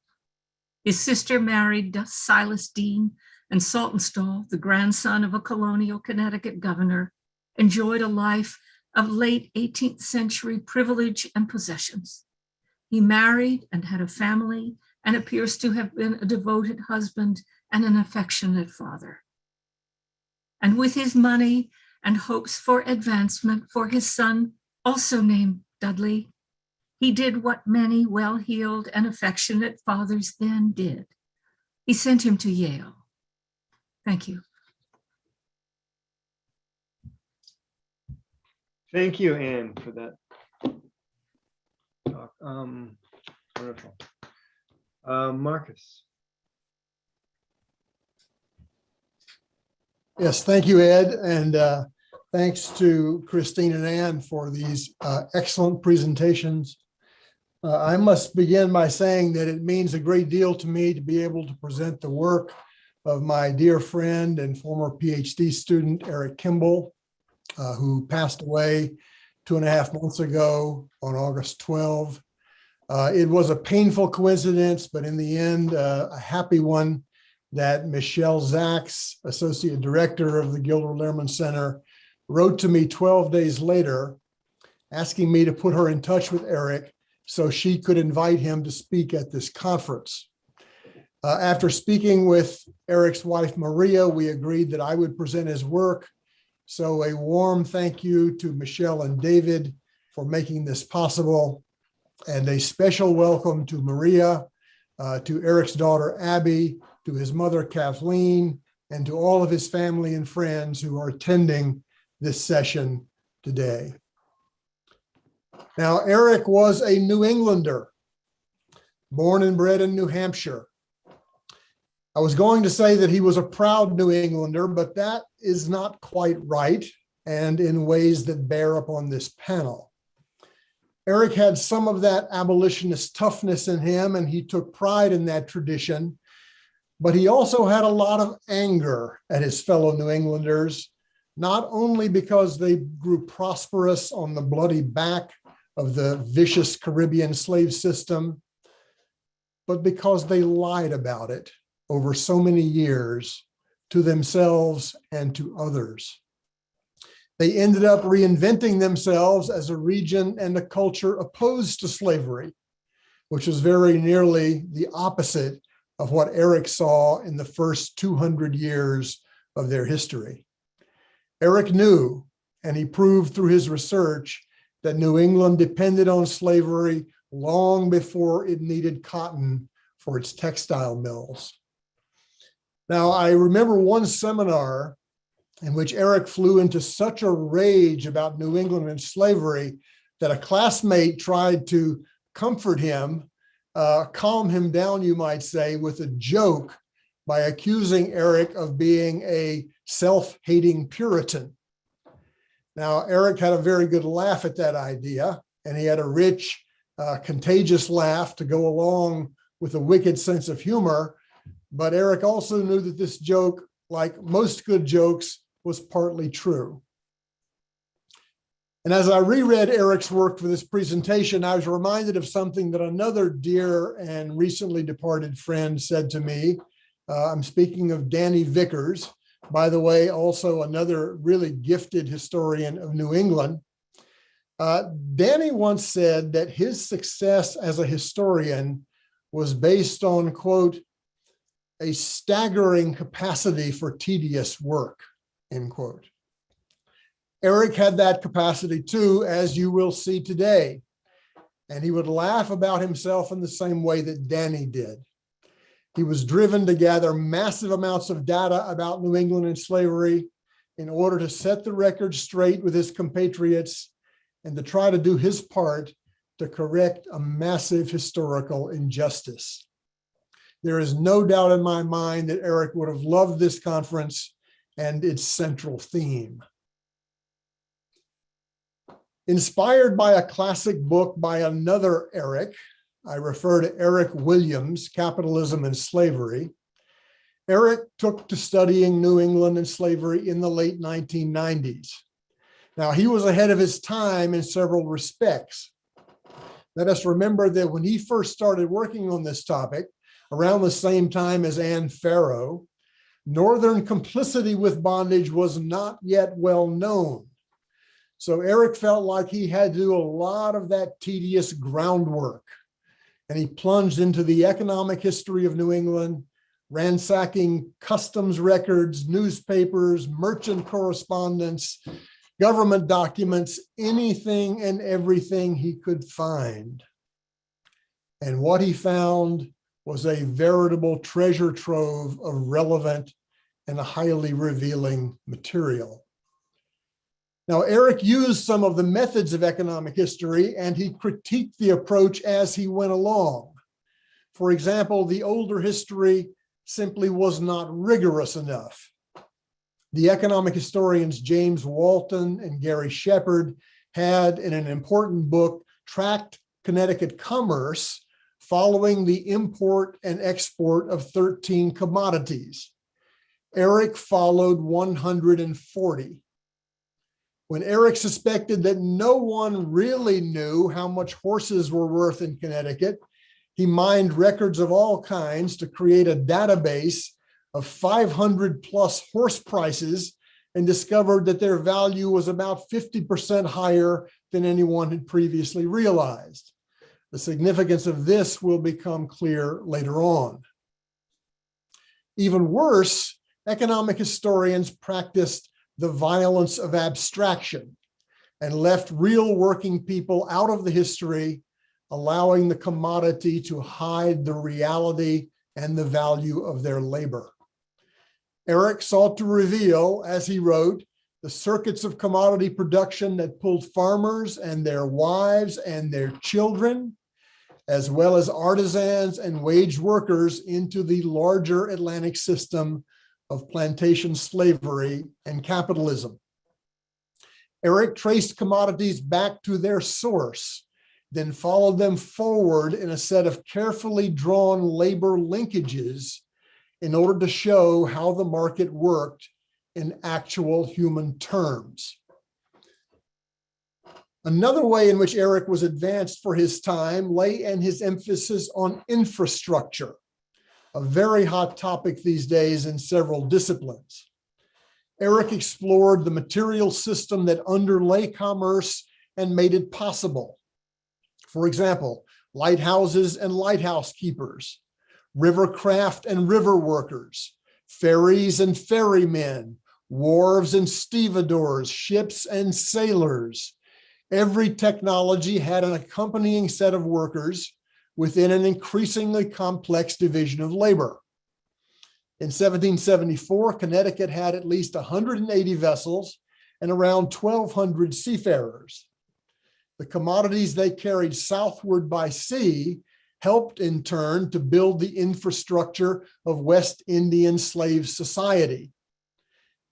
His sister married Silas Dean, and Saltonstall, the grandson of a colonial Connecticut governor, enjoyed a life of late 18th century privilege and possessions. He married and had a family and appears to have been a devoted husband and an affectionate father. And with his money and hopes for advancement for his son, also named Dudley, he did what many well-heeled and affectionate fathers then did. He sent him to Yale. Thank you. Thank you, Anne, for that talk. Wonderful. Marcus. Yes, thank you, Ed, and thanks to Christine and Anne for these excellent presentations. I must begin by saying that it means a great deal to me to be able to present the work of my dear friend and former PhD student, Eric Kimball, who passed away 2.5 months ago on August 12. It was a painful coincidence, but in the end, a happy one, that Michelle Zaks, Associate Director of the Gilder Lehrman Center, wrote to me 12 days later, asking me to put her in touch with Eric so she could invite him to speak at this conference. After speaking with Eric's wife, Maria, we agreed that I would present his work. So a warm thank you to Michelle and David for making this possible, and a special welcome to Maria, to Eric's daughter, Abby, to his mother, Kathleen, and to all of his family and friends who are attending this session today. Now, Eric was a New Englander, born and bred in New Hampshire. I was going to say that he was a proud New Englander, but that is not quite right, and in ways that bear upon this panel. Eric had some of that abolitionist toughness in him, and he took pride in that tradition, but he also had a lot of anger at his fellow New Englanders, not only because they grew prosperous on the bloody back of the vicious Caribbean slave system, but because they lied about it over so many years to themselves and to others. They ended up reinventing themselves as a region and a culture opposed to slavery, which was very nearly the opposite of what Eric saw in the first 200 years of their history. Eric knew, and he proved through his research, that New England depended on slavery long before it needed cotton for its textile mills. Now, I remember one seminar in which Eric flew into such a rage about New England and slavery that a classmate tried to comfort him, calm him down, you might say, with a joke by accusing Eric of being a self-hating Puritan. Now, Eric had a very good laugh at that idea, and he had a rich, contagious laugh to go along with a wicked sense of humor. But Eric also knew that this joke, like most good jokes, was partly true. And as I reread Eric's work for this presentation, I was reminded of something that another dear and recently departed friend said to me. I'm speaking of Danny Vickers, by the way, also another really gifted historian of New England. Danny once said that his success as a historian was based on, quote, a staggering capacity for tedious work, end quote. Eric had that capacity too, as you will see today. And he would laugh about himself in the same way that Danny did. He was driven to gather massive amounts of data about New England and slavery in order to set the record straight with his compatriots and to try to do his part to correct a massive historical injustice. There is no doubt in my mind that Eric would have loved this conference and its central theme. Inspired by a classic book by another Eric, I refer to Eric Williams, Capitalism and Slavery. Eric took to studying New England and slavery in the late 1990s. Now, he was ahead of his time in several respects. Let us remember that when he first started working on this topic, around the same time as Anne Farrow, Northern complicity with bondage was not yet well known. So Eric felt like he had to do a lot of that tedious groundwork. And he plunged into the economic history of New England, ransacking customs records, newspapers, merchant correspondence, government documents, anything and everything he could find. And what he found was a veritable treasure trove of relevant and highly revealing material. Now, Eric used some of the methods of economic history, and he critiqued the approach as he went along. For example, the older history simply was not rigorous enough. The economic historians James Walton and Gary Shepard had, in an important book, tracked Connecticut commerce following the import and export of 13 commodities. Eric followed 140. When Eric suspected that no one really knew how much horses were worth in Connecticut, he mined records of all kinds to create a database of 500 plus horse prices and discovered that their value was about 50% higher than anyone had previously realized. The significance of this will become clear later on. Even worse, economic historians practiced the violence of abstraction and left real working people out of the history, allowing the commodity to hide the reality and the value of their labor. Eric sought to reveal, as he wrote, the circuits of commodity production that pulled farmers and their wives and their children, as well as artisans and wage workers, into the larger Atlantic system of plantation slavery and capitalism. Eric traced commodities back to their source, then followed them forward in a set of carefully drawn labor linkages in order to show how the market worked in actual human terms. Another way in which Eric was advanced for his time lay in his emphasis on infrastructure, a very hot topic these days in several disciplines. Eric explored the material system that underlay commerce and made it possible. For example, lighthouses and lighthouse keepers, rivercraft and river workers, ferries and ferrymen, wharves and stevedores, ships and sailors. Every technology had an accompanying set of workers within an increasingly complex division of labor. In 1774, Connecticut had at least 180 vessels and around 1,200 seafarers. The commodities they carried southward by sea helped in turn to build the infrastructure of West Indian slave society.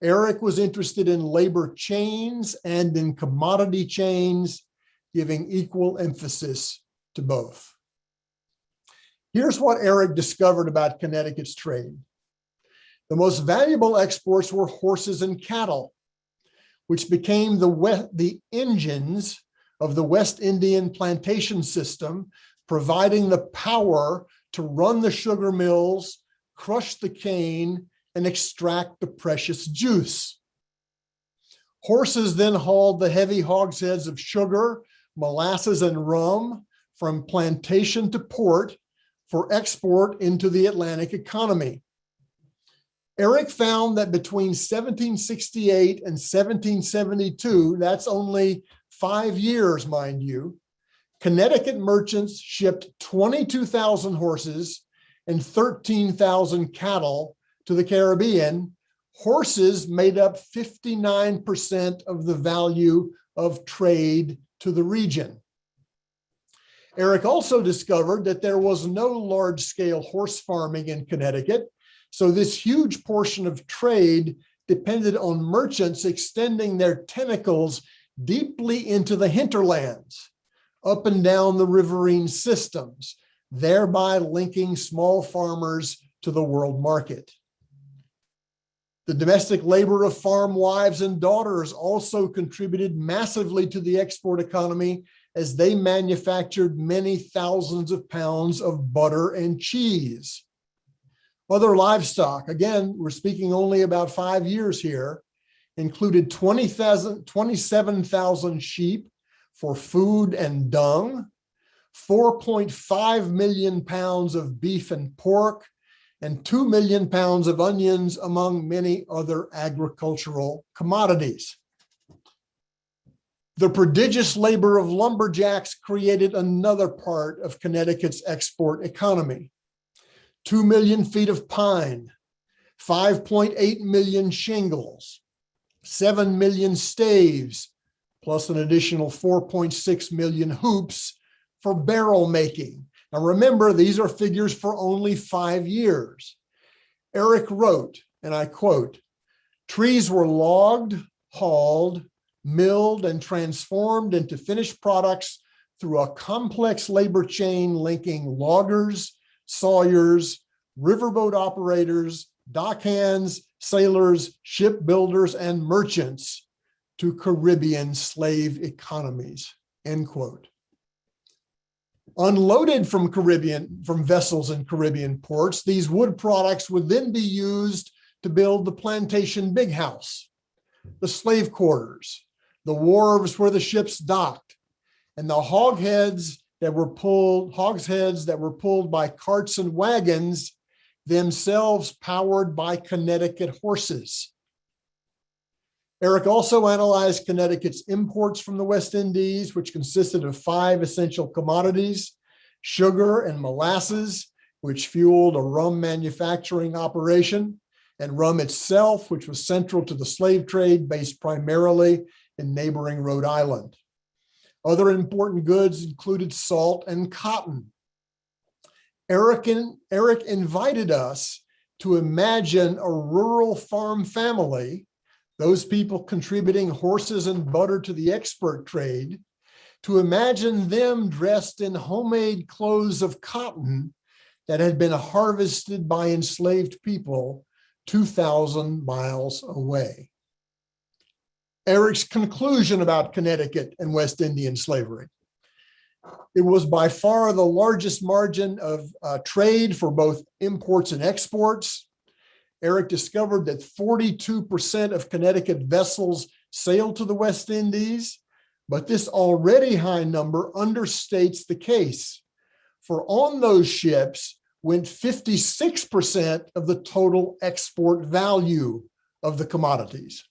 Eric was interested in labor chains and in commodity chains, giving equal emphasis to both. Here's what Eric discovered about Connecticut's trade. The most valuable exports were horses and cattle, which became the engines of the West Indian plantation system, providing the power to run the sugar mills, crush the cane, and extract the precious juice. Horses then hauled the heavy hogsheads of sugar, molasses, and rum from plantation to port for export into the Atlantic economy. Eric found that between 1768 and 1772, that's only 5 years, mind you, Connecticut merchants shipped 22,000 horses and 13,000 cattle to the Caribbean. Horses made up 59% of the value of trade to the region. Eric also discovered that there was no large-scale horse farming in Connecticut, so this huge portion of trade depended on merchants extending their tentacles deeply into the hinterlands, up and down the riverine systems, thereby linking small farmers to the world market. The domestic labor of farm wives and daughters also contributed massively to the export economy as they manufactured many thousands of pounds of butter and cheese. Other livestock, again, we're speaking only about 5 years here, included 27,000 sheep for food and dung, 4.5 million pounds of beef and pork, and 2 million pounds of onions, among many other agricultural commodities. The prodigious labor of lumberjacks created another part of Connecticut's export economy. 2 million feet of pine, 5.8 million shingles, 7 million staves, plus an additional 4.6 million hoops for barrel making. Now remember, these are figures for only 5 years. Eric wrote, and I quote, "Trees were logged, hauled, milled, and transformed into finished products through a complex labor chain linking loggers, sawyers, riverboat operators, dockhands, sailors, shipbuilders, and merchants to Caribbean slave economies," end quote. Unloaded from vessels in Caribbean ports, these wood products would then be used to build the plantation big house, the slave quarters, the wharves where the ships docked, and the hogsheads that were pulled by carts and wagons, themselves powered by Connecticut horses. Eric also analyzed Connecticut's imports from the West Indies, which consisted of 5 essential commodities: sugar and molasses, which fueled a rum manufacturing operation, and rum itself, which was central to the slave trade based primarily in neighboring Rhode Island. Other important goods included salt and cotton. Eric invited us to imagine a rural farm family, those people contributing horses and butter to the export trade, to imagine them dressed in homemade clothes of cotton that had been harvested by enslaved people 2,000 miles away. Eric's conclusion about Connecticut and West Indian slavery. It was by far the largest margin of trade for both imports and exports. Eric discovered that 42% of Connecticut vessels sailed to the West Indies, but this already high number understates the case. For on those ships went 56% of the total export value of the commodities.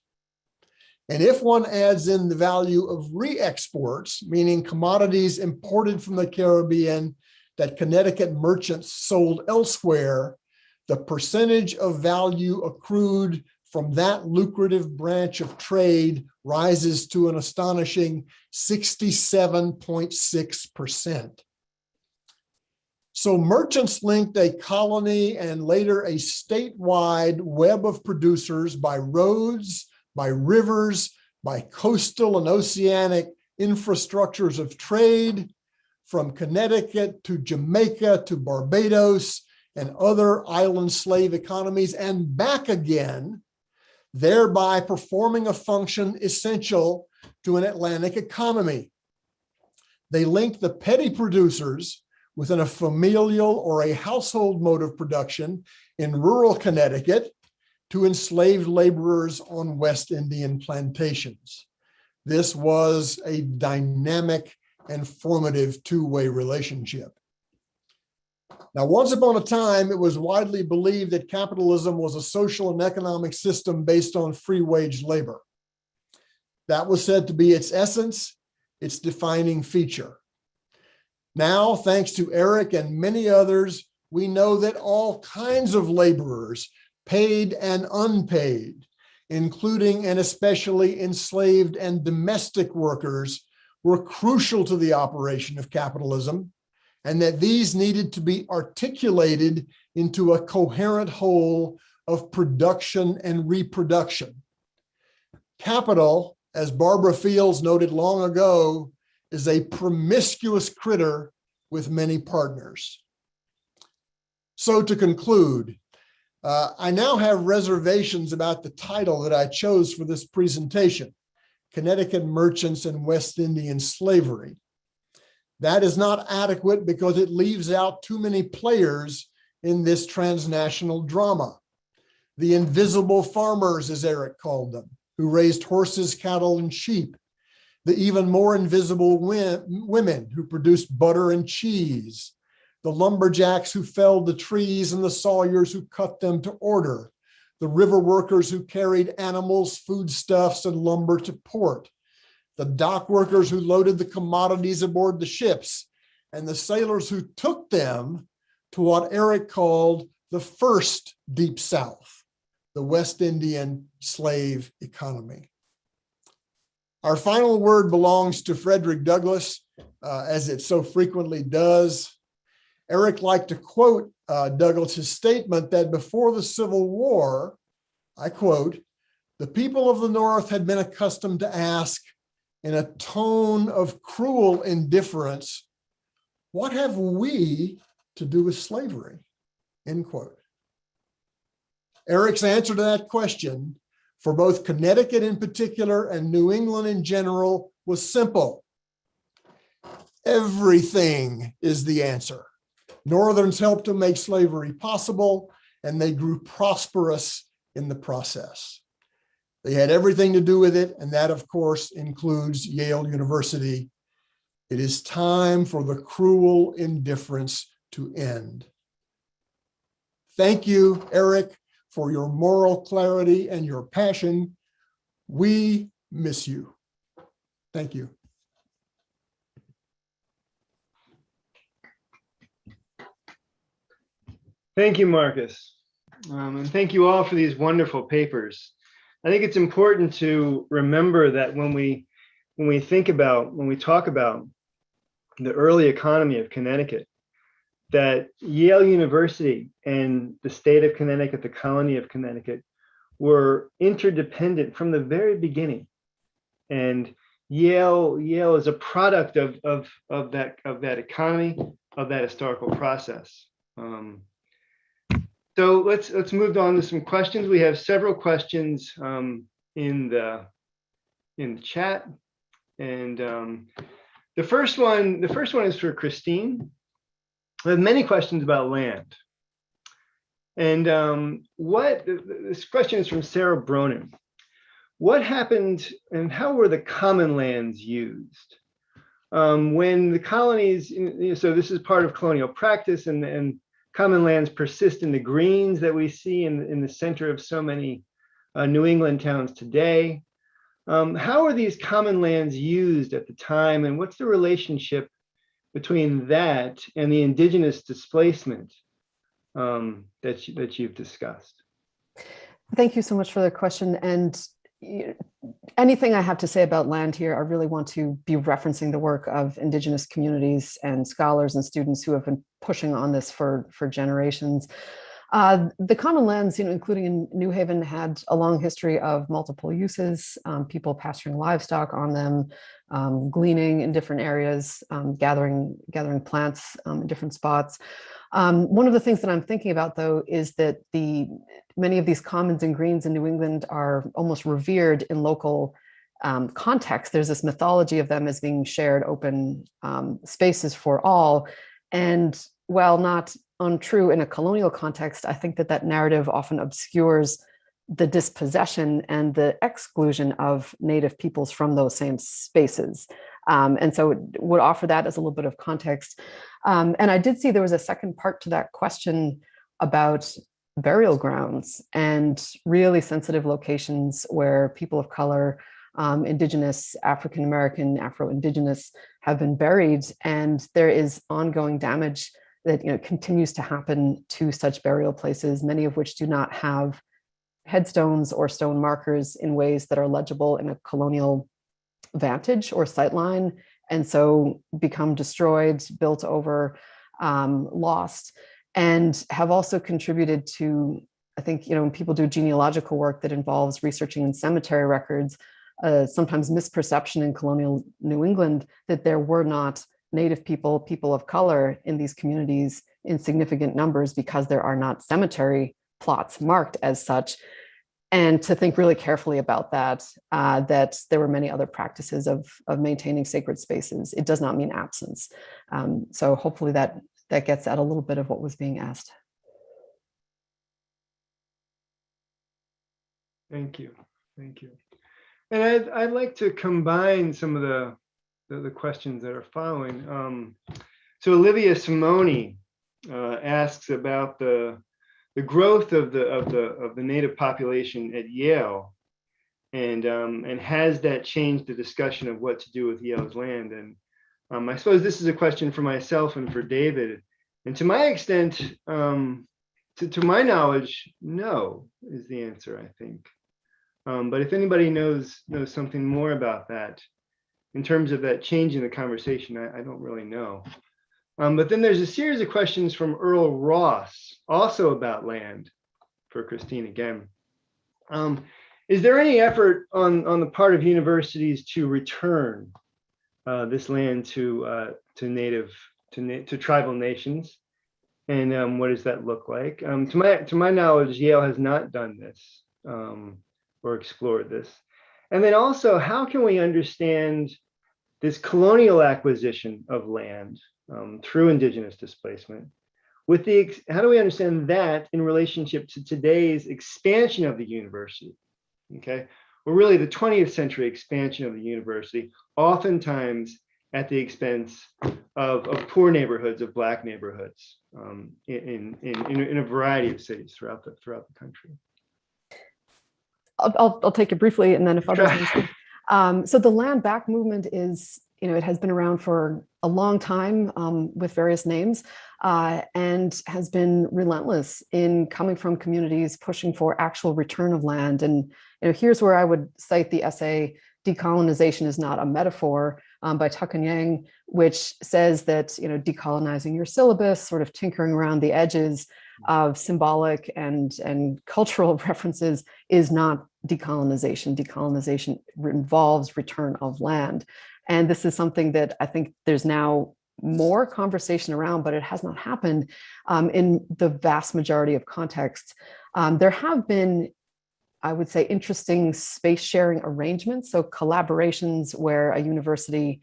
And if one adds in the value of re-exports, meaning commodities imported from the Caribbean that Connecticut merchants sold elsewhere, the percentage of value accrued from that lucrative branch of trade rises to an astonishing 67.6%. So merchants linked a colony and later a statewide web of producers by roads, by rivers, by coastal and oceanic infrastructures of trade, from Connecticut to Jamaica to Barbados and other island slave economies and back again, thereby performing a function essential to an Atlantic economy. They linked the petty producers within a familial or a household mode of production in rural Connecticut to enslaved laborers on West Indian plantations. This was a dynamic and formative two-way relationship. Now, once upon a time, it was widely believed that capitalism was a social and economic system based on free wage labor. That was said to be its essence, its defining feature. Now, thanks to Eric and many others, we know that all kinds of laborers, paid and unpaid, including and especially enslaved and domestic workers, were crucial to the operation of capitalism, and that these needed to be articulated into a coherent whole of production and reproduction. Capital, as Barbara Fields noted long ago, is a promiscuous critter with many partners. So to conclude, I now have reservations about the title that I chose for this presentation, Connecticut Merchants and West Indian Slavery. That is not adequate because it leaves out too many players in this transnational drama. The invisible farmers, as Eric called them, who raised horses, cattle, and sheep. The even more invisible women who produced butter and cheese. The lumberjacks who felled the trees and the sawyers who cut them to order. The river workers who carried animals, foodstuffs, and lumber to port. The dock workers who loaded the commodities aboard the ships, and the sailors who took them to what Eric called the first Deep South, the West Indian slave economy. Our final word belongs to Frederick Douglass, as it so frequently does. Eric liked to quote Douglass's statement that before the Civil War, I quote, "The people of the North had been accustomed to ask in a tone of cruel indifference, 'What have we to do with slavery?'" End quote. Eric's answer to that question for both Connecticut in particular and New England in general was simple. Everything is the answer. Northerns helped to make slavery possible, and they grew prosperous in the process. They had everything to do with it, and that, of course, includes Yale University. It is time for the cruel indifference to end. Thank you, Eric, for your moral clarity and your passion. We miss you. Thank you. Thank you, Marcus. And thank you all for these wonderful papers. I think it's important to remember that when we talk about the early economy of Connecticut, that Yale University and the state of Connecticut, the colony of Connecticut, were interdependent from the very beginning. And Yale is a product of that economy, of that historical process. So let's move on to some questions. We have several questions in the chat, and the first one is for Christine. I have many questions about land, and this question is from Sarah Bronin. What happened and how were the common lands used when the colonies? So this is part of colonial practice, and common lands persist in the greens that we see in the center of so many New England towns today. How are these common lands used at the time, and what's the relationship between that and the indigenous displacement that you've discussed? Thank you so much for the question. And anything I have to say about land here, I really want to be referencing the work of Indigenous communities and scholars and students who have been pushing on this for generations. The common lands, including in New Haven, had a long history of multiple uses, people pasturing livestock on them, gleaning in different areas, gathering plants in different spots. One of the things that I'm thinking about, though, is that many of these commons and greens in New England are almost revered in local context. There's this mythology of them as being shared open spaces for all. And while not untrue in a colonial context, I think that narrative often obscures the dispossession and the exclusion of Native peoples from those same spaces. And so it would offer that as a little bit of context. And I did see there was a second part to that question about burial grounds and really sensitive locations where people of color, Indigenous, African-American, Afro-Indigenous have been buried. And there is ongoing damage that continues to happen to such burial places, many of which do not have headstones or stone markers in ways that are legible in a colonial vantage or sightline, and so become destroyed, built over, lost, and have also contributed to, I think, when people do genealogical work that involves researching in cemetery records, sometimes misperception in colonial New England that there were not Native people of color in these communities in significant numbers because there are not cemetery plots marked as such. And to think really carefully about that, that there were many other practices of maintaining sacred spaces. It does not mean absence. So hopefully that gets at a little bit of what was being asked. Thank you. And I'd like to combine some of the questions that are following. So Olivia Simoni asks about the growth of the Native population at Yale, and has that changed the discussion of what to do with Yale's land? And I suppose this is a question for myself and for David. And to my extent, to my knowledge, no is the answer, I think. But if anybody knows something more about that, in terms of that change in the conversation, I don't really know. But then there's a series of questions from Earl Ross, also about land, for Christine again. Is there any effort on the part of universities to return this land to tribal nations? And what does that look like? To my knowledge, Yale has not done this or explored this. And then also, how can we understand this colonial acquisition of land through Indigenous displacement? How do we understand that in relationship to today's expansion of the university? Okay, well, really the 20th century expansion of the university, oftentimes at the expense of poor neighborhoods, of Black neighborhoods, in a variety of cities throughout the country. I'll take it briefly, and then if others want to speak. So the land back movement is, it has been around for a long time with various names, and has been relentless in coming from communities pushing for actual return of land. And here's where I would cite the essay "Decolonization is Not a Metaphor" by Tuck and Yang, which says that decolonizing your syllabus, sort of tinkering around the edges of symbolic and cultural references, is not decolonization. Decolonization involves return of land. And this is something that I think there's now more conversation around, but it has not happened in the vast majority of contexts. There have been, I would say, interesting space sharing arrangements. So collaborations where a university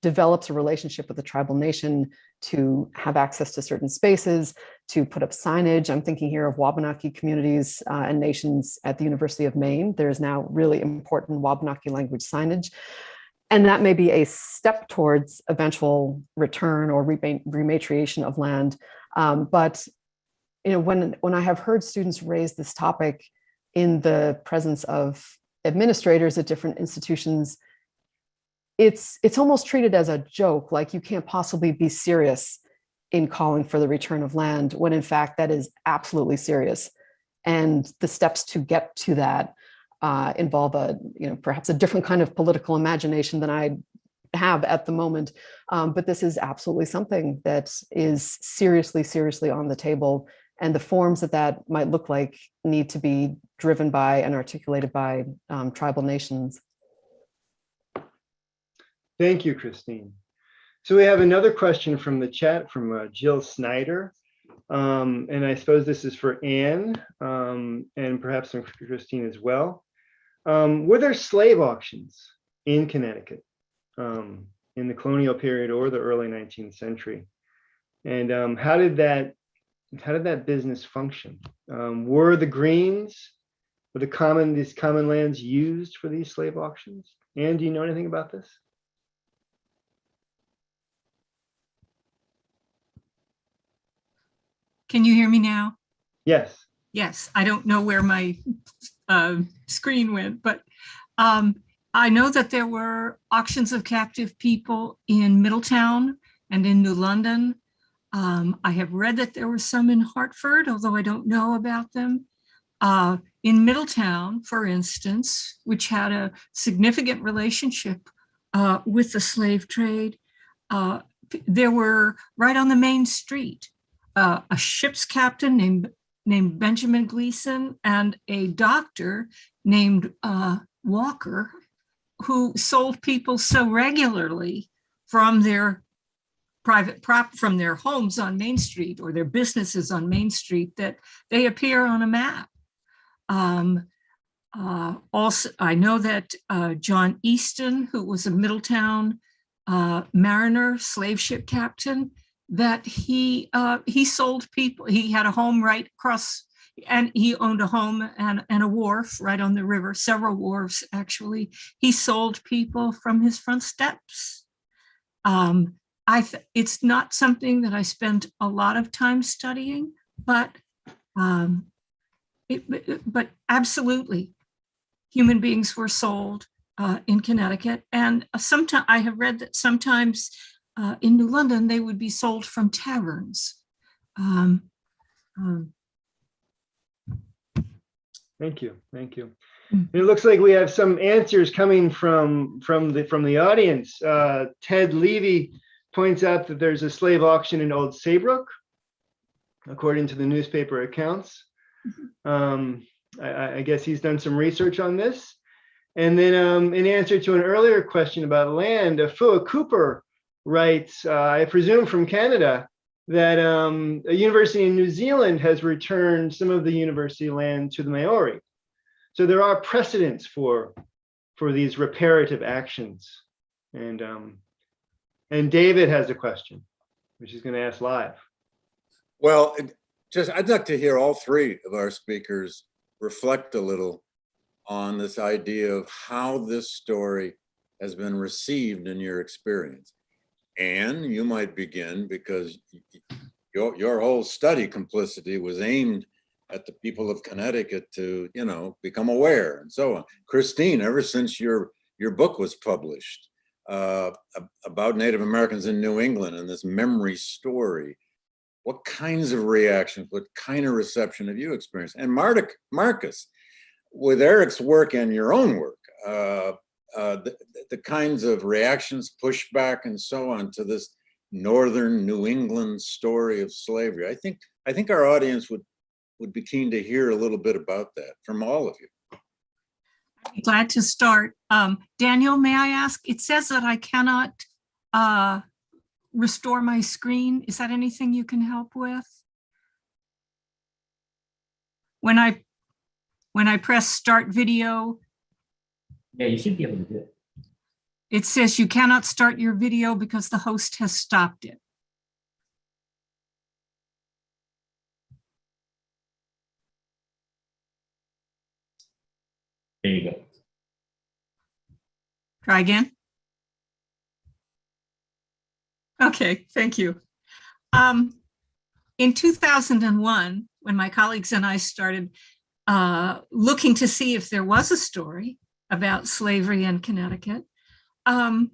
develops a relationship with a tribal nation to have access to certain spaces, to put up signage. I'm thinking here of Wabanaki communities and nations at the University of Maine. There's now really important Wabanaki language signage. And that may be a step towards eventual return or rematriation of land. But when I have heard students raise this topic in the presence of administrators at different institutions, it's almost treated as a joke, like you can't possibly be serious in calling for the return of land, when in fact that is absolutely serious. And the steps to get to that involve perhaps a different kind of political imagination than I have at the moment. But this is absolutely something that is seriously on the table. And the forms that might look like need to be driven by and articulated by tribal nations. Thank you, Christine. So we have another question from the chat from Jill Snyder. And I suppose this is for Anne and perhaps for Christine as well. Were there slave auctions in Connecticut in the colonial period or the early 19th century? And how did that business function? Were the greens, were these common lands used for these slave auctions? Anne, do you know anything about this? Can you hear me now? Yes. Yes, I don't know where my screen went, but I know that there were auctions of captive people in Middletown and in New London. I have read that there were some in Hartford, although I don't know about them. In Middletown, for instance, which had a significant relationship with the slave trade, there were right on the main street, a ship's captain named Benjamin Gleason and a doctor named Walker, who sold people so regularly from their from their homes on Main Street or their businesses on Main Street that they appear on a map. Also, I know that John Easton, who was a Middletown mariner, slave ship captain, that he sold people. He had a home right across, and he owned a home and a wharf right on the river, several wharves actually. He sold people from his front steps. It's not something that I spent a lot of time studying, but absolutely, human beings were sold in Connecticut, and sometimes I have read that sometimes in New London they would be sold from taverns. Thank you. It looks like we have some answers coming from the audience. Ted Levy points out that there's a slave auction in Old Saybrook, according to the newspaper accounts. I guess he's done some research on this. And then in answer to an earlier question about land, Fua Cooper writes, I presume from Canada, that a university in New Zealand has returned some of the university land to the Maori. So there are precedents for these reparative actions. And David has a question, which he's going to ask live. Well, I'd like to hear all three of our speakers reflect a little on this idea of how this story has been received in your experience. Anne, you might begin, because your whole study complicity was aimed at the people of Connecticut to, become aware and so on. Christine, ever since your book was published about Native Americans in New England and this memory story, what kinds of reactions, what kind of reception have you experienced? And Marcus, with Eric's work and your own work, the kinds of reactions, pushback, and so on to this Northern New England story of slavery. I think our audience would be keen to hear a little bit about that from all of you. I'd be glad to start. Daniel, may I ask? It says that I cannot restore my screen. Is that anything you can help with? When I press start video, Yeah, you should be able to do it. it says you cannot start your video because the host has stopped it. There you go. Try again. Okay, thank you. In 2001, when my colleagues and I started looking to see if there was a story about slavery in Connecticut, I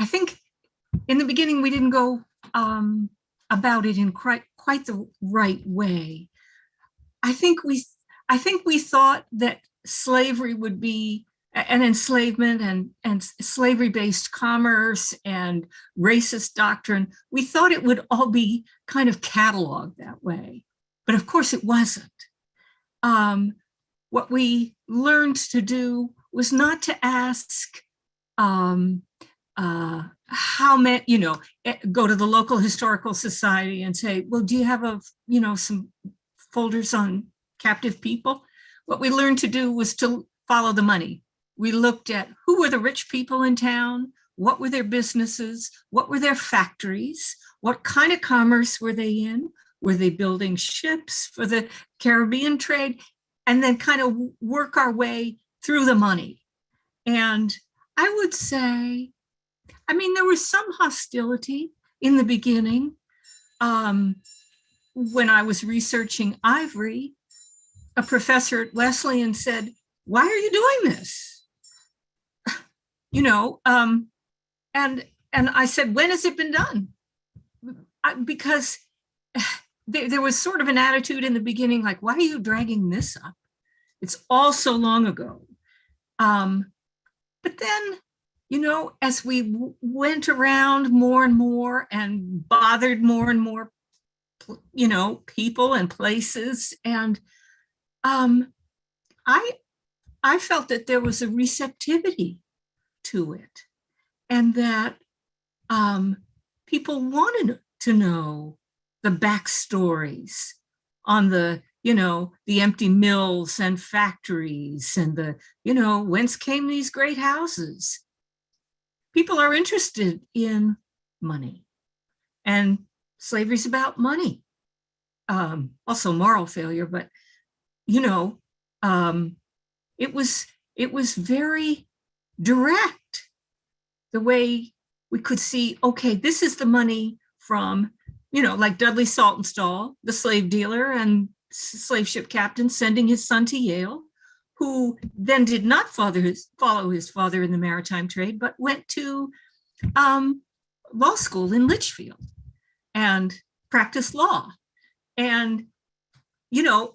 think in the beginning we didn't go about it in quite the right way. I think we thought that slavery would be an enslavement and slavery-based commerce and racist doctrine. We thought it would all be kind of cataloged that way, but of course it wasn't. What we learned to do was not to ask how many, go to the local historical society and say, well, do you have some folders on captive people? What we learned to do was to follow the money. We looked at who were the rich people in town, what were their businesses, what were their factories, what kind of commerce were they in? Were they building ships for the Caribbean trade? And then kind of work our way through the money. And I would say, there was some hostility in the beginning. When I was researching ivory, a professor at Wesleyan said, why are you doing this? And I said, when has it been done? Because there was sort of an attitude in the beginning, like, why are you dragging this up? It's all so long ago. But then, as we went around more and more and bothered more and more, people and places, and I felt that there was a receptivity to it, and that people wanted to know the backstories on the empty mills and factories and the, whence came these great houses. People are interested in money, and slavery's about money. Also moral failure, but it was very direct, the way we could see, okay, this is the money from, like Dudley Saltonstall, the slave dealer and slave ship captain, sending his son to Yale, who then did not follow his father in the maritime trade, but went to law school in Litchfield and practiced law. And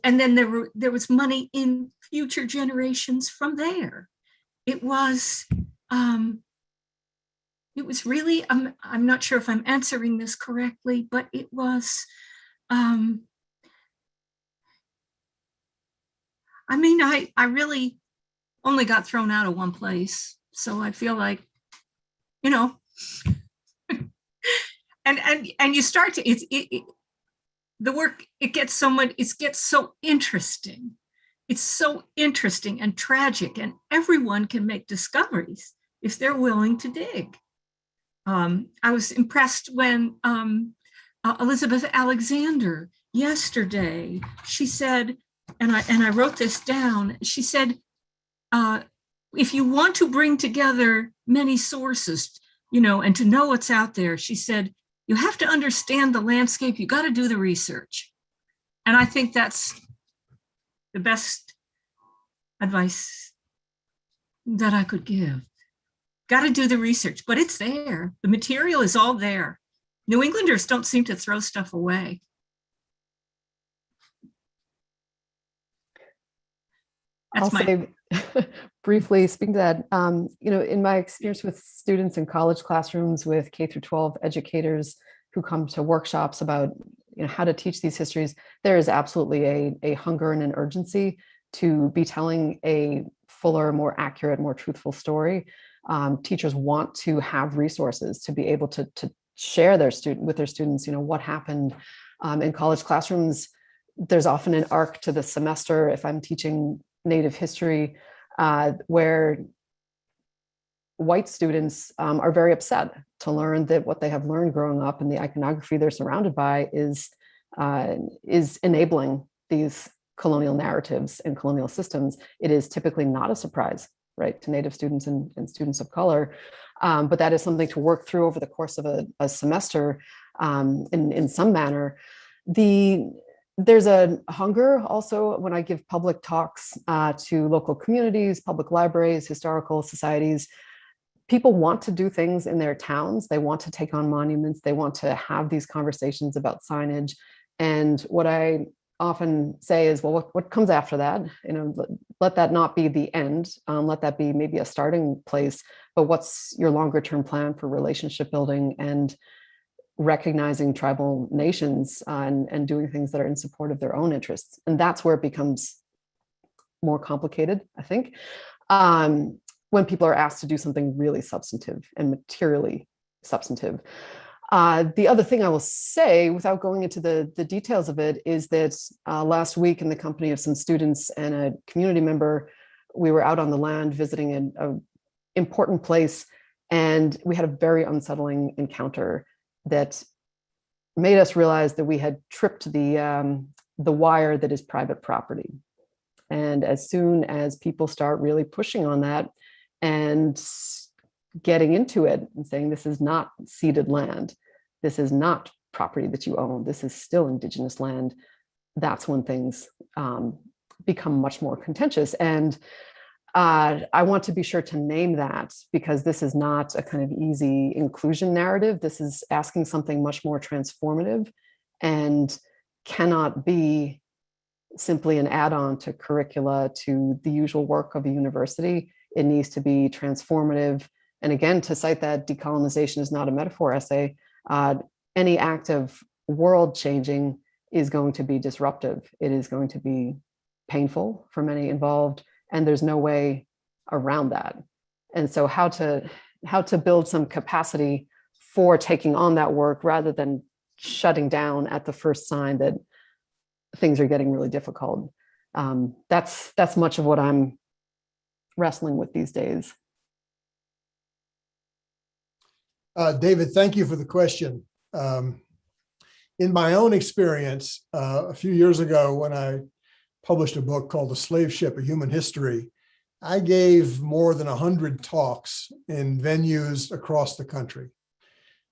and then there was money in future generations from there. It was really, I'm not sure if I'm answering this correctly, but it was, I really only got thrown out of one place. So I feel like, and you start to, the work, it gets so interesting. It's so interesting and tragic, and everyone can make discoveries if they're willing to dig. I was impressed when Elizabeth Alexander yesterday, she said, and I wrote this down, she said, if you want to bring together many sources, and to know what's out there, she said, you have to understand the landscape, you got to do the research. And I think that's the best advice that I could give. Got to do the research, but it's there. The material is all there. New Englanders don't seem to throw stuff away. I'll say briefly, speaking to that, in my experience with students in college classrooms with K through 12 educators who come to workshops about how to teach these histories, there is absolutely a hunger and an urgency to be telling a fuller, more accurate, more truthful story. Teachers want to have resources to be able to share with their students, what happened in college classrooms. There's often an arc to the semester if I'm teaching Native history, where white students are very upset to learn that what they have learned growing up and the iconography they're surrounded by is enabling these colonial narratives and colonial systems. It is typically not a surprise, right, to Native students and students of color, but that is something to work through over the course of a semester in some manner. There's a hunger also when I give public talks to local communities, public libraries, historical societies. People want to do things in their towns. They want to take on monuments. They want to have these conversations about signage. And what I often say is, well, what comes after that? Let that not be the end. Let that be maybe a starting place. But what's your longer term plan for relationship building and recognizing tribal nations and doing things that are in support of their own interests? And that's where it becomes more complicated, I think, when people are asked to do something really substantive and materially substantive. The other thing I will say, without going into the details of it, is that last week, in the company of some students and a community member, we were out on the land visiting an important place, and we had a very unsettling encounter that made us realize that we had tripped the wire that is private property. And as soon as people start really pushing on that and getting into it and saying, this is not ceded land, this is not property that you own, this is still Indigenous land, that's when things become much more contentious. And I want to be sure to name that, because this is not a kind of easy inclusion narrative. This is asking something much more transformative and cannot be simply an add-on to curricula, to the usual work of a university. It needs to be transformative. And again, to cite that decolonization is not a metaphor essay, any act of world changing is going to be disruptive. It is going to be painful for many involved, and there's no way around that. And so how to build some capacity for taking on that work rather than shutting down at the first sign that things are getting really difficult. That's much of what I'm wrestling with these days. David, thank you for the question. In my own experience, a few years ago, when I published a book called The Slave Ship, A Human History, I gave more than 100 talks in venues across the country.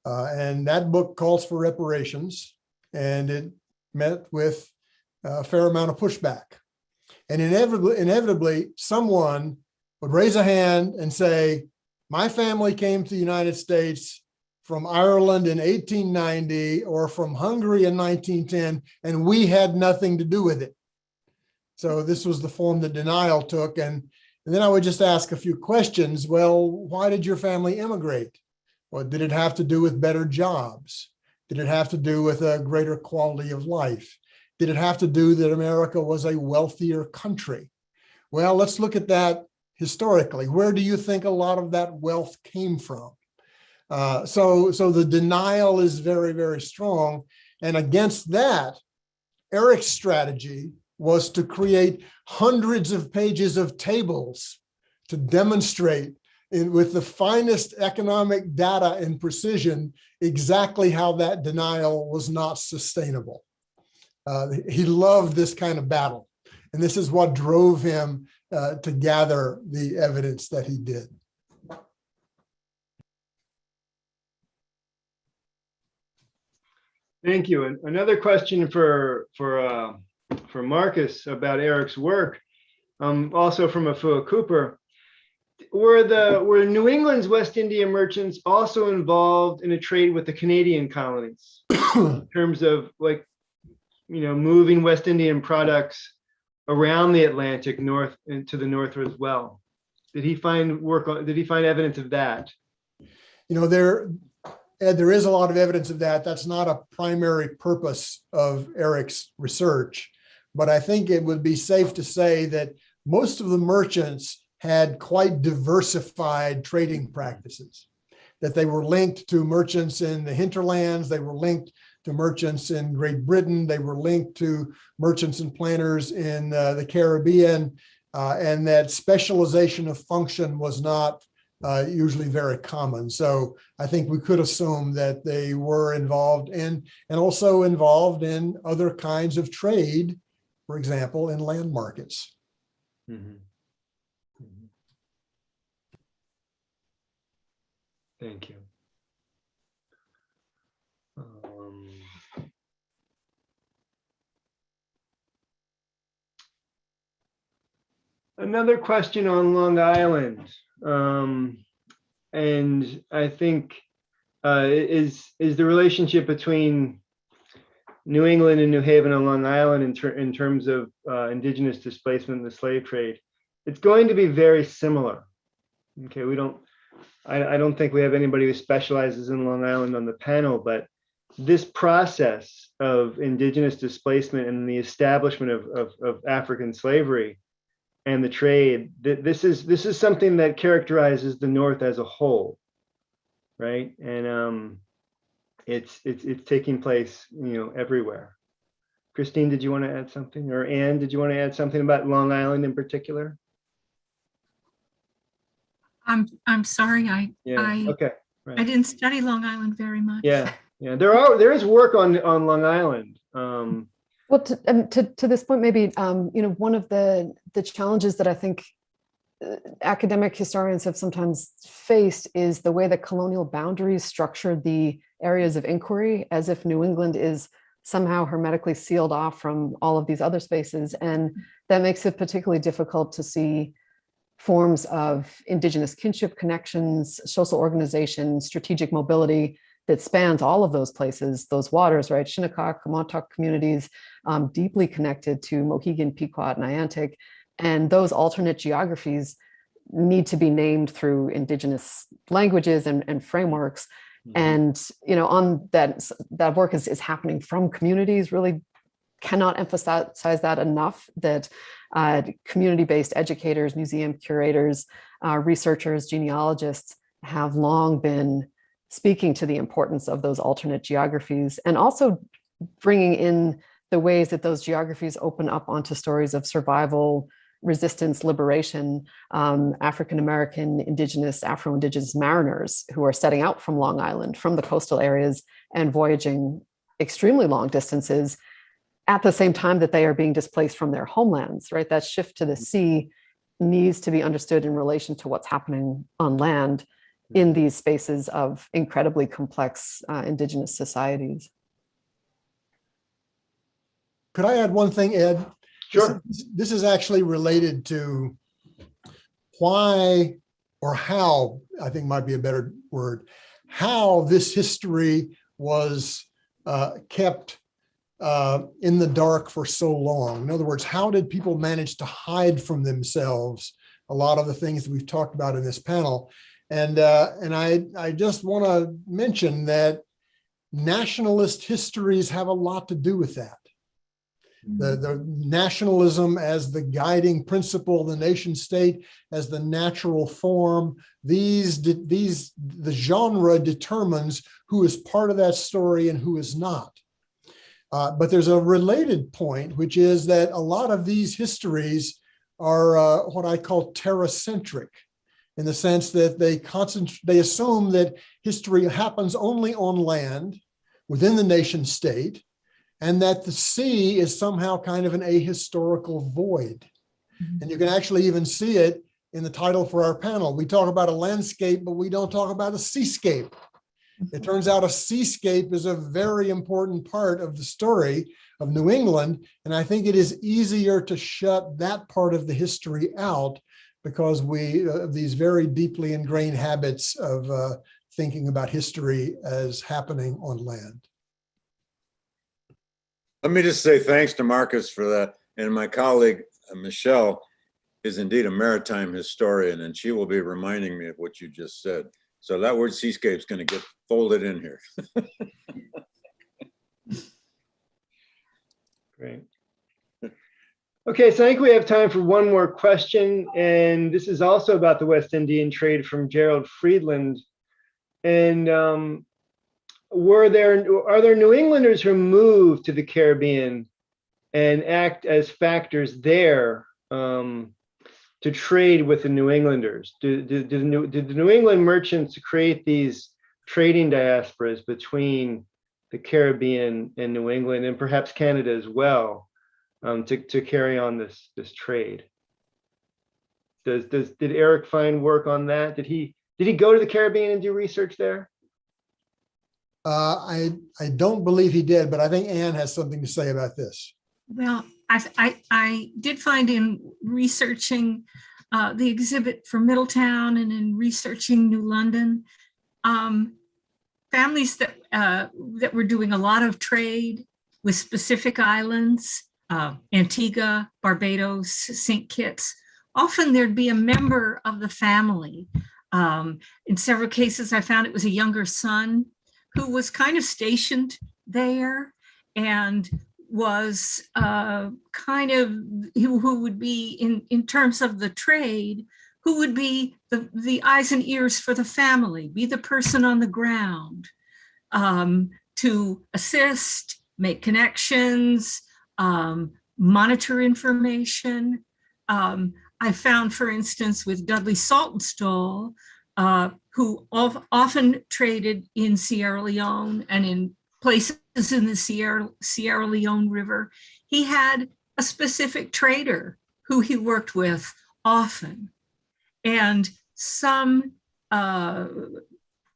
And that book calls for reparations, and it met with a fair amount of pushback. And inevitably, someone would raise a hand and say, my family came to the United States from Ireland in 1890 or from Hungary in 1910, and we had nothing to do with it. So this was the form that denial took. And then I would just ask a few questions. Well, why did your family immigrate? Well, did it have to do with better jobs? Did it have to do with a greater quality of life? Did it have to do that America was a wealthier country? Well, let's look at that historically. Where do you think a lot of that wealth came from? So the denial is very, very strong. And against that, Eric's strategy was to create hundreds of pages of tables to demonstrate with the finest economic data and precision exactly how that denial was not sustainable. He loved this kind of battle, and this is what drove him to gather the evidence that he did. Thank you. And another question for Marcus about Eric's work, also from Afua Cooper. Were New England's West India merchants also involved in a trade with the Canadian colonies in terms of moving West Indian products around the Atlantic north and to the north as well? Did he find evidence of that? There is a lot of evidence of that. That's not a primary purpose of Eric's research, but I think it would be safe to say that most of the merchants had quite diversified trading practices, that they were linked to merchants in the hinterlands, they were linked to merchants in Great Britain, they were linked to merchants and planters in the Caribbean, and that specialization of function was not usually very common. So I think we could assume that they were involved in, and also involved in other kinds of trade, for example, in land markets. Mhm. Mhm. Thank you. Another question on Long Island. And I think is the relationship between New England and New Haven and Long Island in terms of indigenous displacement in the slave trade, it's going to be very similar. Okay, I don't think we have anybody who specializes in Long Island on the panel, but this process of indigenous displacement and the establishment of African slavery and the trade, this is something that characterizes the North as a whole, right? And it's taking place, everywhere. Christine, did you want to add something? Or Anne, did you want to add something about Long Island in particular? I'm sorry, Okay. I didn't study Long Island very much. Yeah. There is work on Long Island. Well, to this point, maybe one of the challenges that I think academic historians have sometimes faced is the way that colonial boundaries structured the areas of inquiry, as if New England is somehow hermetically sealed off from all of these other spaces, and that makes it particularly difficult to see forms of indigenous kinship connections, social organization, strategic mobility that spans all of those places, those waters, right? Shinnecock, Montauk communities, deeply connected to Mohegan, Pequot, Niantic, and those alternate geographies need to be named through indigenous languages and frameworks. And on that work is happening from communities. Really cannot emphasize that enough, that community-based educators, museum curators, researchers, genealogists have long been speaking to the importance of those alternate geographies, and also bringing in the ways that those geographies open up onto stories of survival, resistance, liberation, African-American, indigenous, Afro-Indigenous mariners who are setting out from Long Island, from the coastal areas, and voyaging extremely long distances at the same time that they are being displaced from their homelands, right? That shift to the sea needs to be understood in relation to what's happening on land in these spaces of incredibly complex indigenous societies. Could I add one thing, Ed? Sure. This is actually related to why, or how, I think might be a better word, how this history was kept in the dark for so long. In other words, how did people manage to hide from themselves a lot of the things that we've talked about in this panel? And I just want to mention that nationalist histories have a lot to do with that. The nationalism as the guiding principle, the nation state as the natural form, the genre determines who is part of that story and who is not. But there's a related point, which is that a lot of these histories are what I call terracentric, in the sense that they assume that history happens only on land within the nation state, and that the sea is somehow kind of an ahistorical void. And you can actually even see it in the title for our panel. We talk about a landscape, but we don't talk about a seascape. It turns out a seascape is a very important part of the story of New England. And I think it is easier to shut that part of the history out because of these very deeply ingrained habits of thinking about history as happening on land. Let me just say thanks to Marcus for that. And my colleague, Michelle, is indeed a maritime historian, and she will be reminding me of what you just said. So that word seascape is going to get folded in here. Great. Okay, so I think we have time for one more question, and this is also about the West Indian trade from Gerald Friedland. And are there New Englanders who moved to the Caribbean and act as factors there to trade with the New Englanders? Did the New England merchants create these trading diasporas between the Caribbean and New England, and perhaps Canada as well, to carry on this trade? Did Eric find work on that? Did he go to the Caribbean and do research there? I don't believe he did, but I think Anne has something to say about this. Well, I did find in researching the exhibit for Middletown and in researching New London, families that were doing a lot of trade with specific islands, Antigua, Barbados, St. Kitts. Often there'd be a member of the family. In several cases, I found it was a younger son who was kind of stationed there and was kind of who would be in terms of the trade, who would be the eyes and ears for the family, be the person on the ground to assist, make connections, monitor information. I found, for instance, with Dudley Saltonstall, who often traded in Sierra Leone and in places in the Sierra Leone River, he had a specific trader who he worked with often. And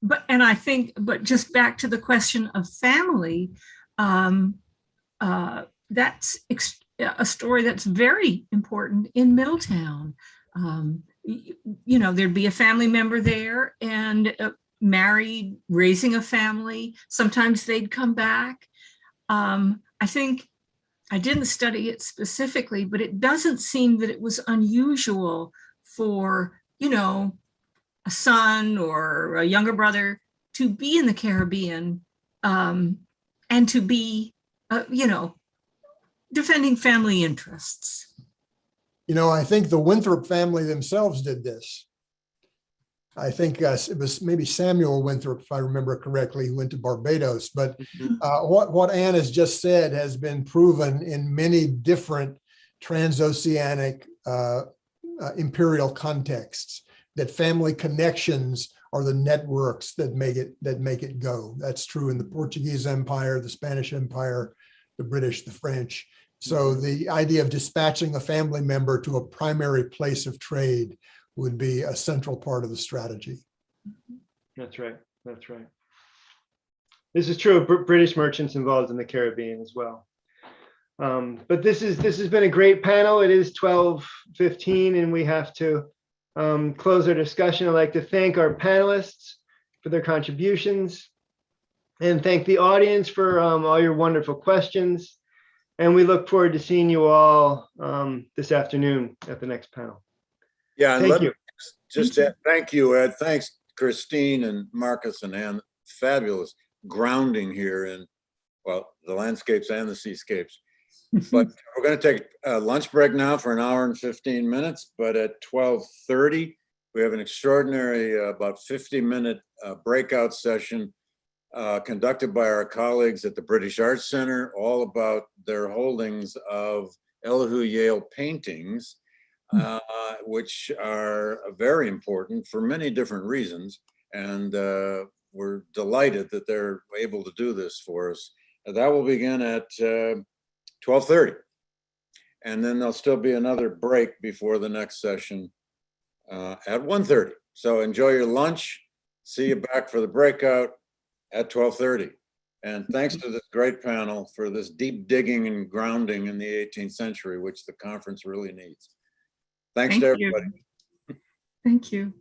but just back to the question of family, that's a story that's very important in Middletown. There'd be a family member there and married, raising a family. Sometimes they'd come back. I think I didn't study it specifically, but it doesn't seem that it was unusual for, a son or a younger brother to be in the Caribbean and to be, defending family interests. I think the Winthrop family themselves did this. I think it was maybe Samuel Winthrop, if I remember correctly, who went to Barbados. But what Anne has just said has been proven in many different transoceanic imperial contexts, that family connections are the networks that make it go. That's true in the Portuguese Empire, the Spanish Empire, the British, the French. So the idea of dispatching a family member to a primary place of trade would be a central part of the strategy. That's right. That's right. This is true of British merchants involved in the Caribbean as well. But this has been a great panel. It is 12:15 and we have to close our discussion. I'd like to thank our panelists for their contributions and thank the audience for all your wonderful questions. And we look forward to seeing you all this afternoon at the next panel. Yeah, and Thank you. Thank you, Ed. Thanks, Christine and Marcus and Ann. Fabulous grounding here in, well, the landscapes and the seascapes. But we're going to take a lunch break now for an hour and 15 minutes. But at 12:30, we have an extraordinary about 50-minute breakout session conducted by our colleagues at the British Arts Center, all about their holdings of Elihu Yale paintings, which are very important for many different reasons. And we're delighted that they're able to do this for us. That will begin at 12:30. And then there'll still be another break before the next session at 1:30. So enjoy your lunch. See you back for the breakout at 12:30. And thanks to this great panel for this deep digging and grounding in the 18th century, which the conference really needs. Thanks to everybody. Thank you.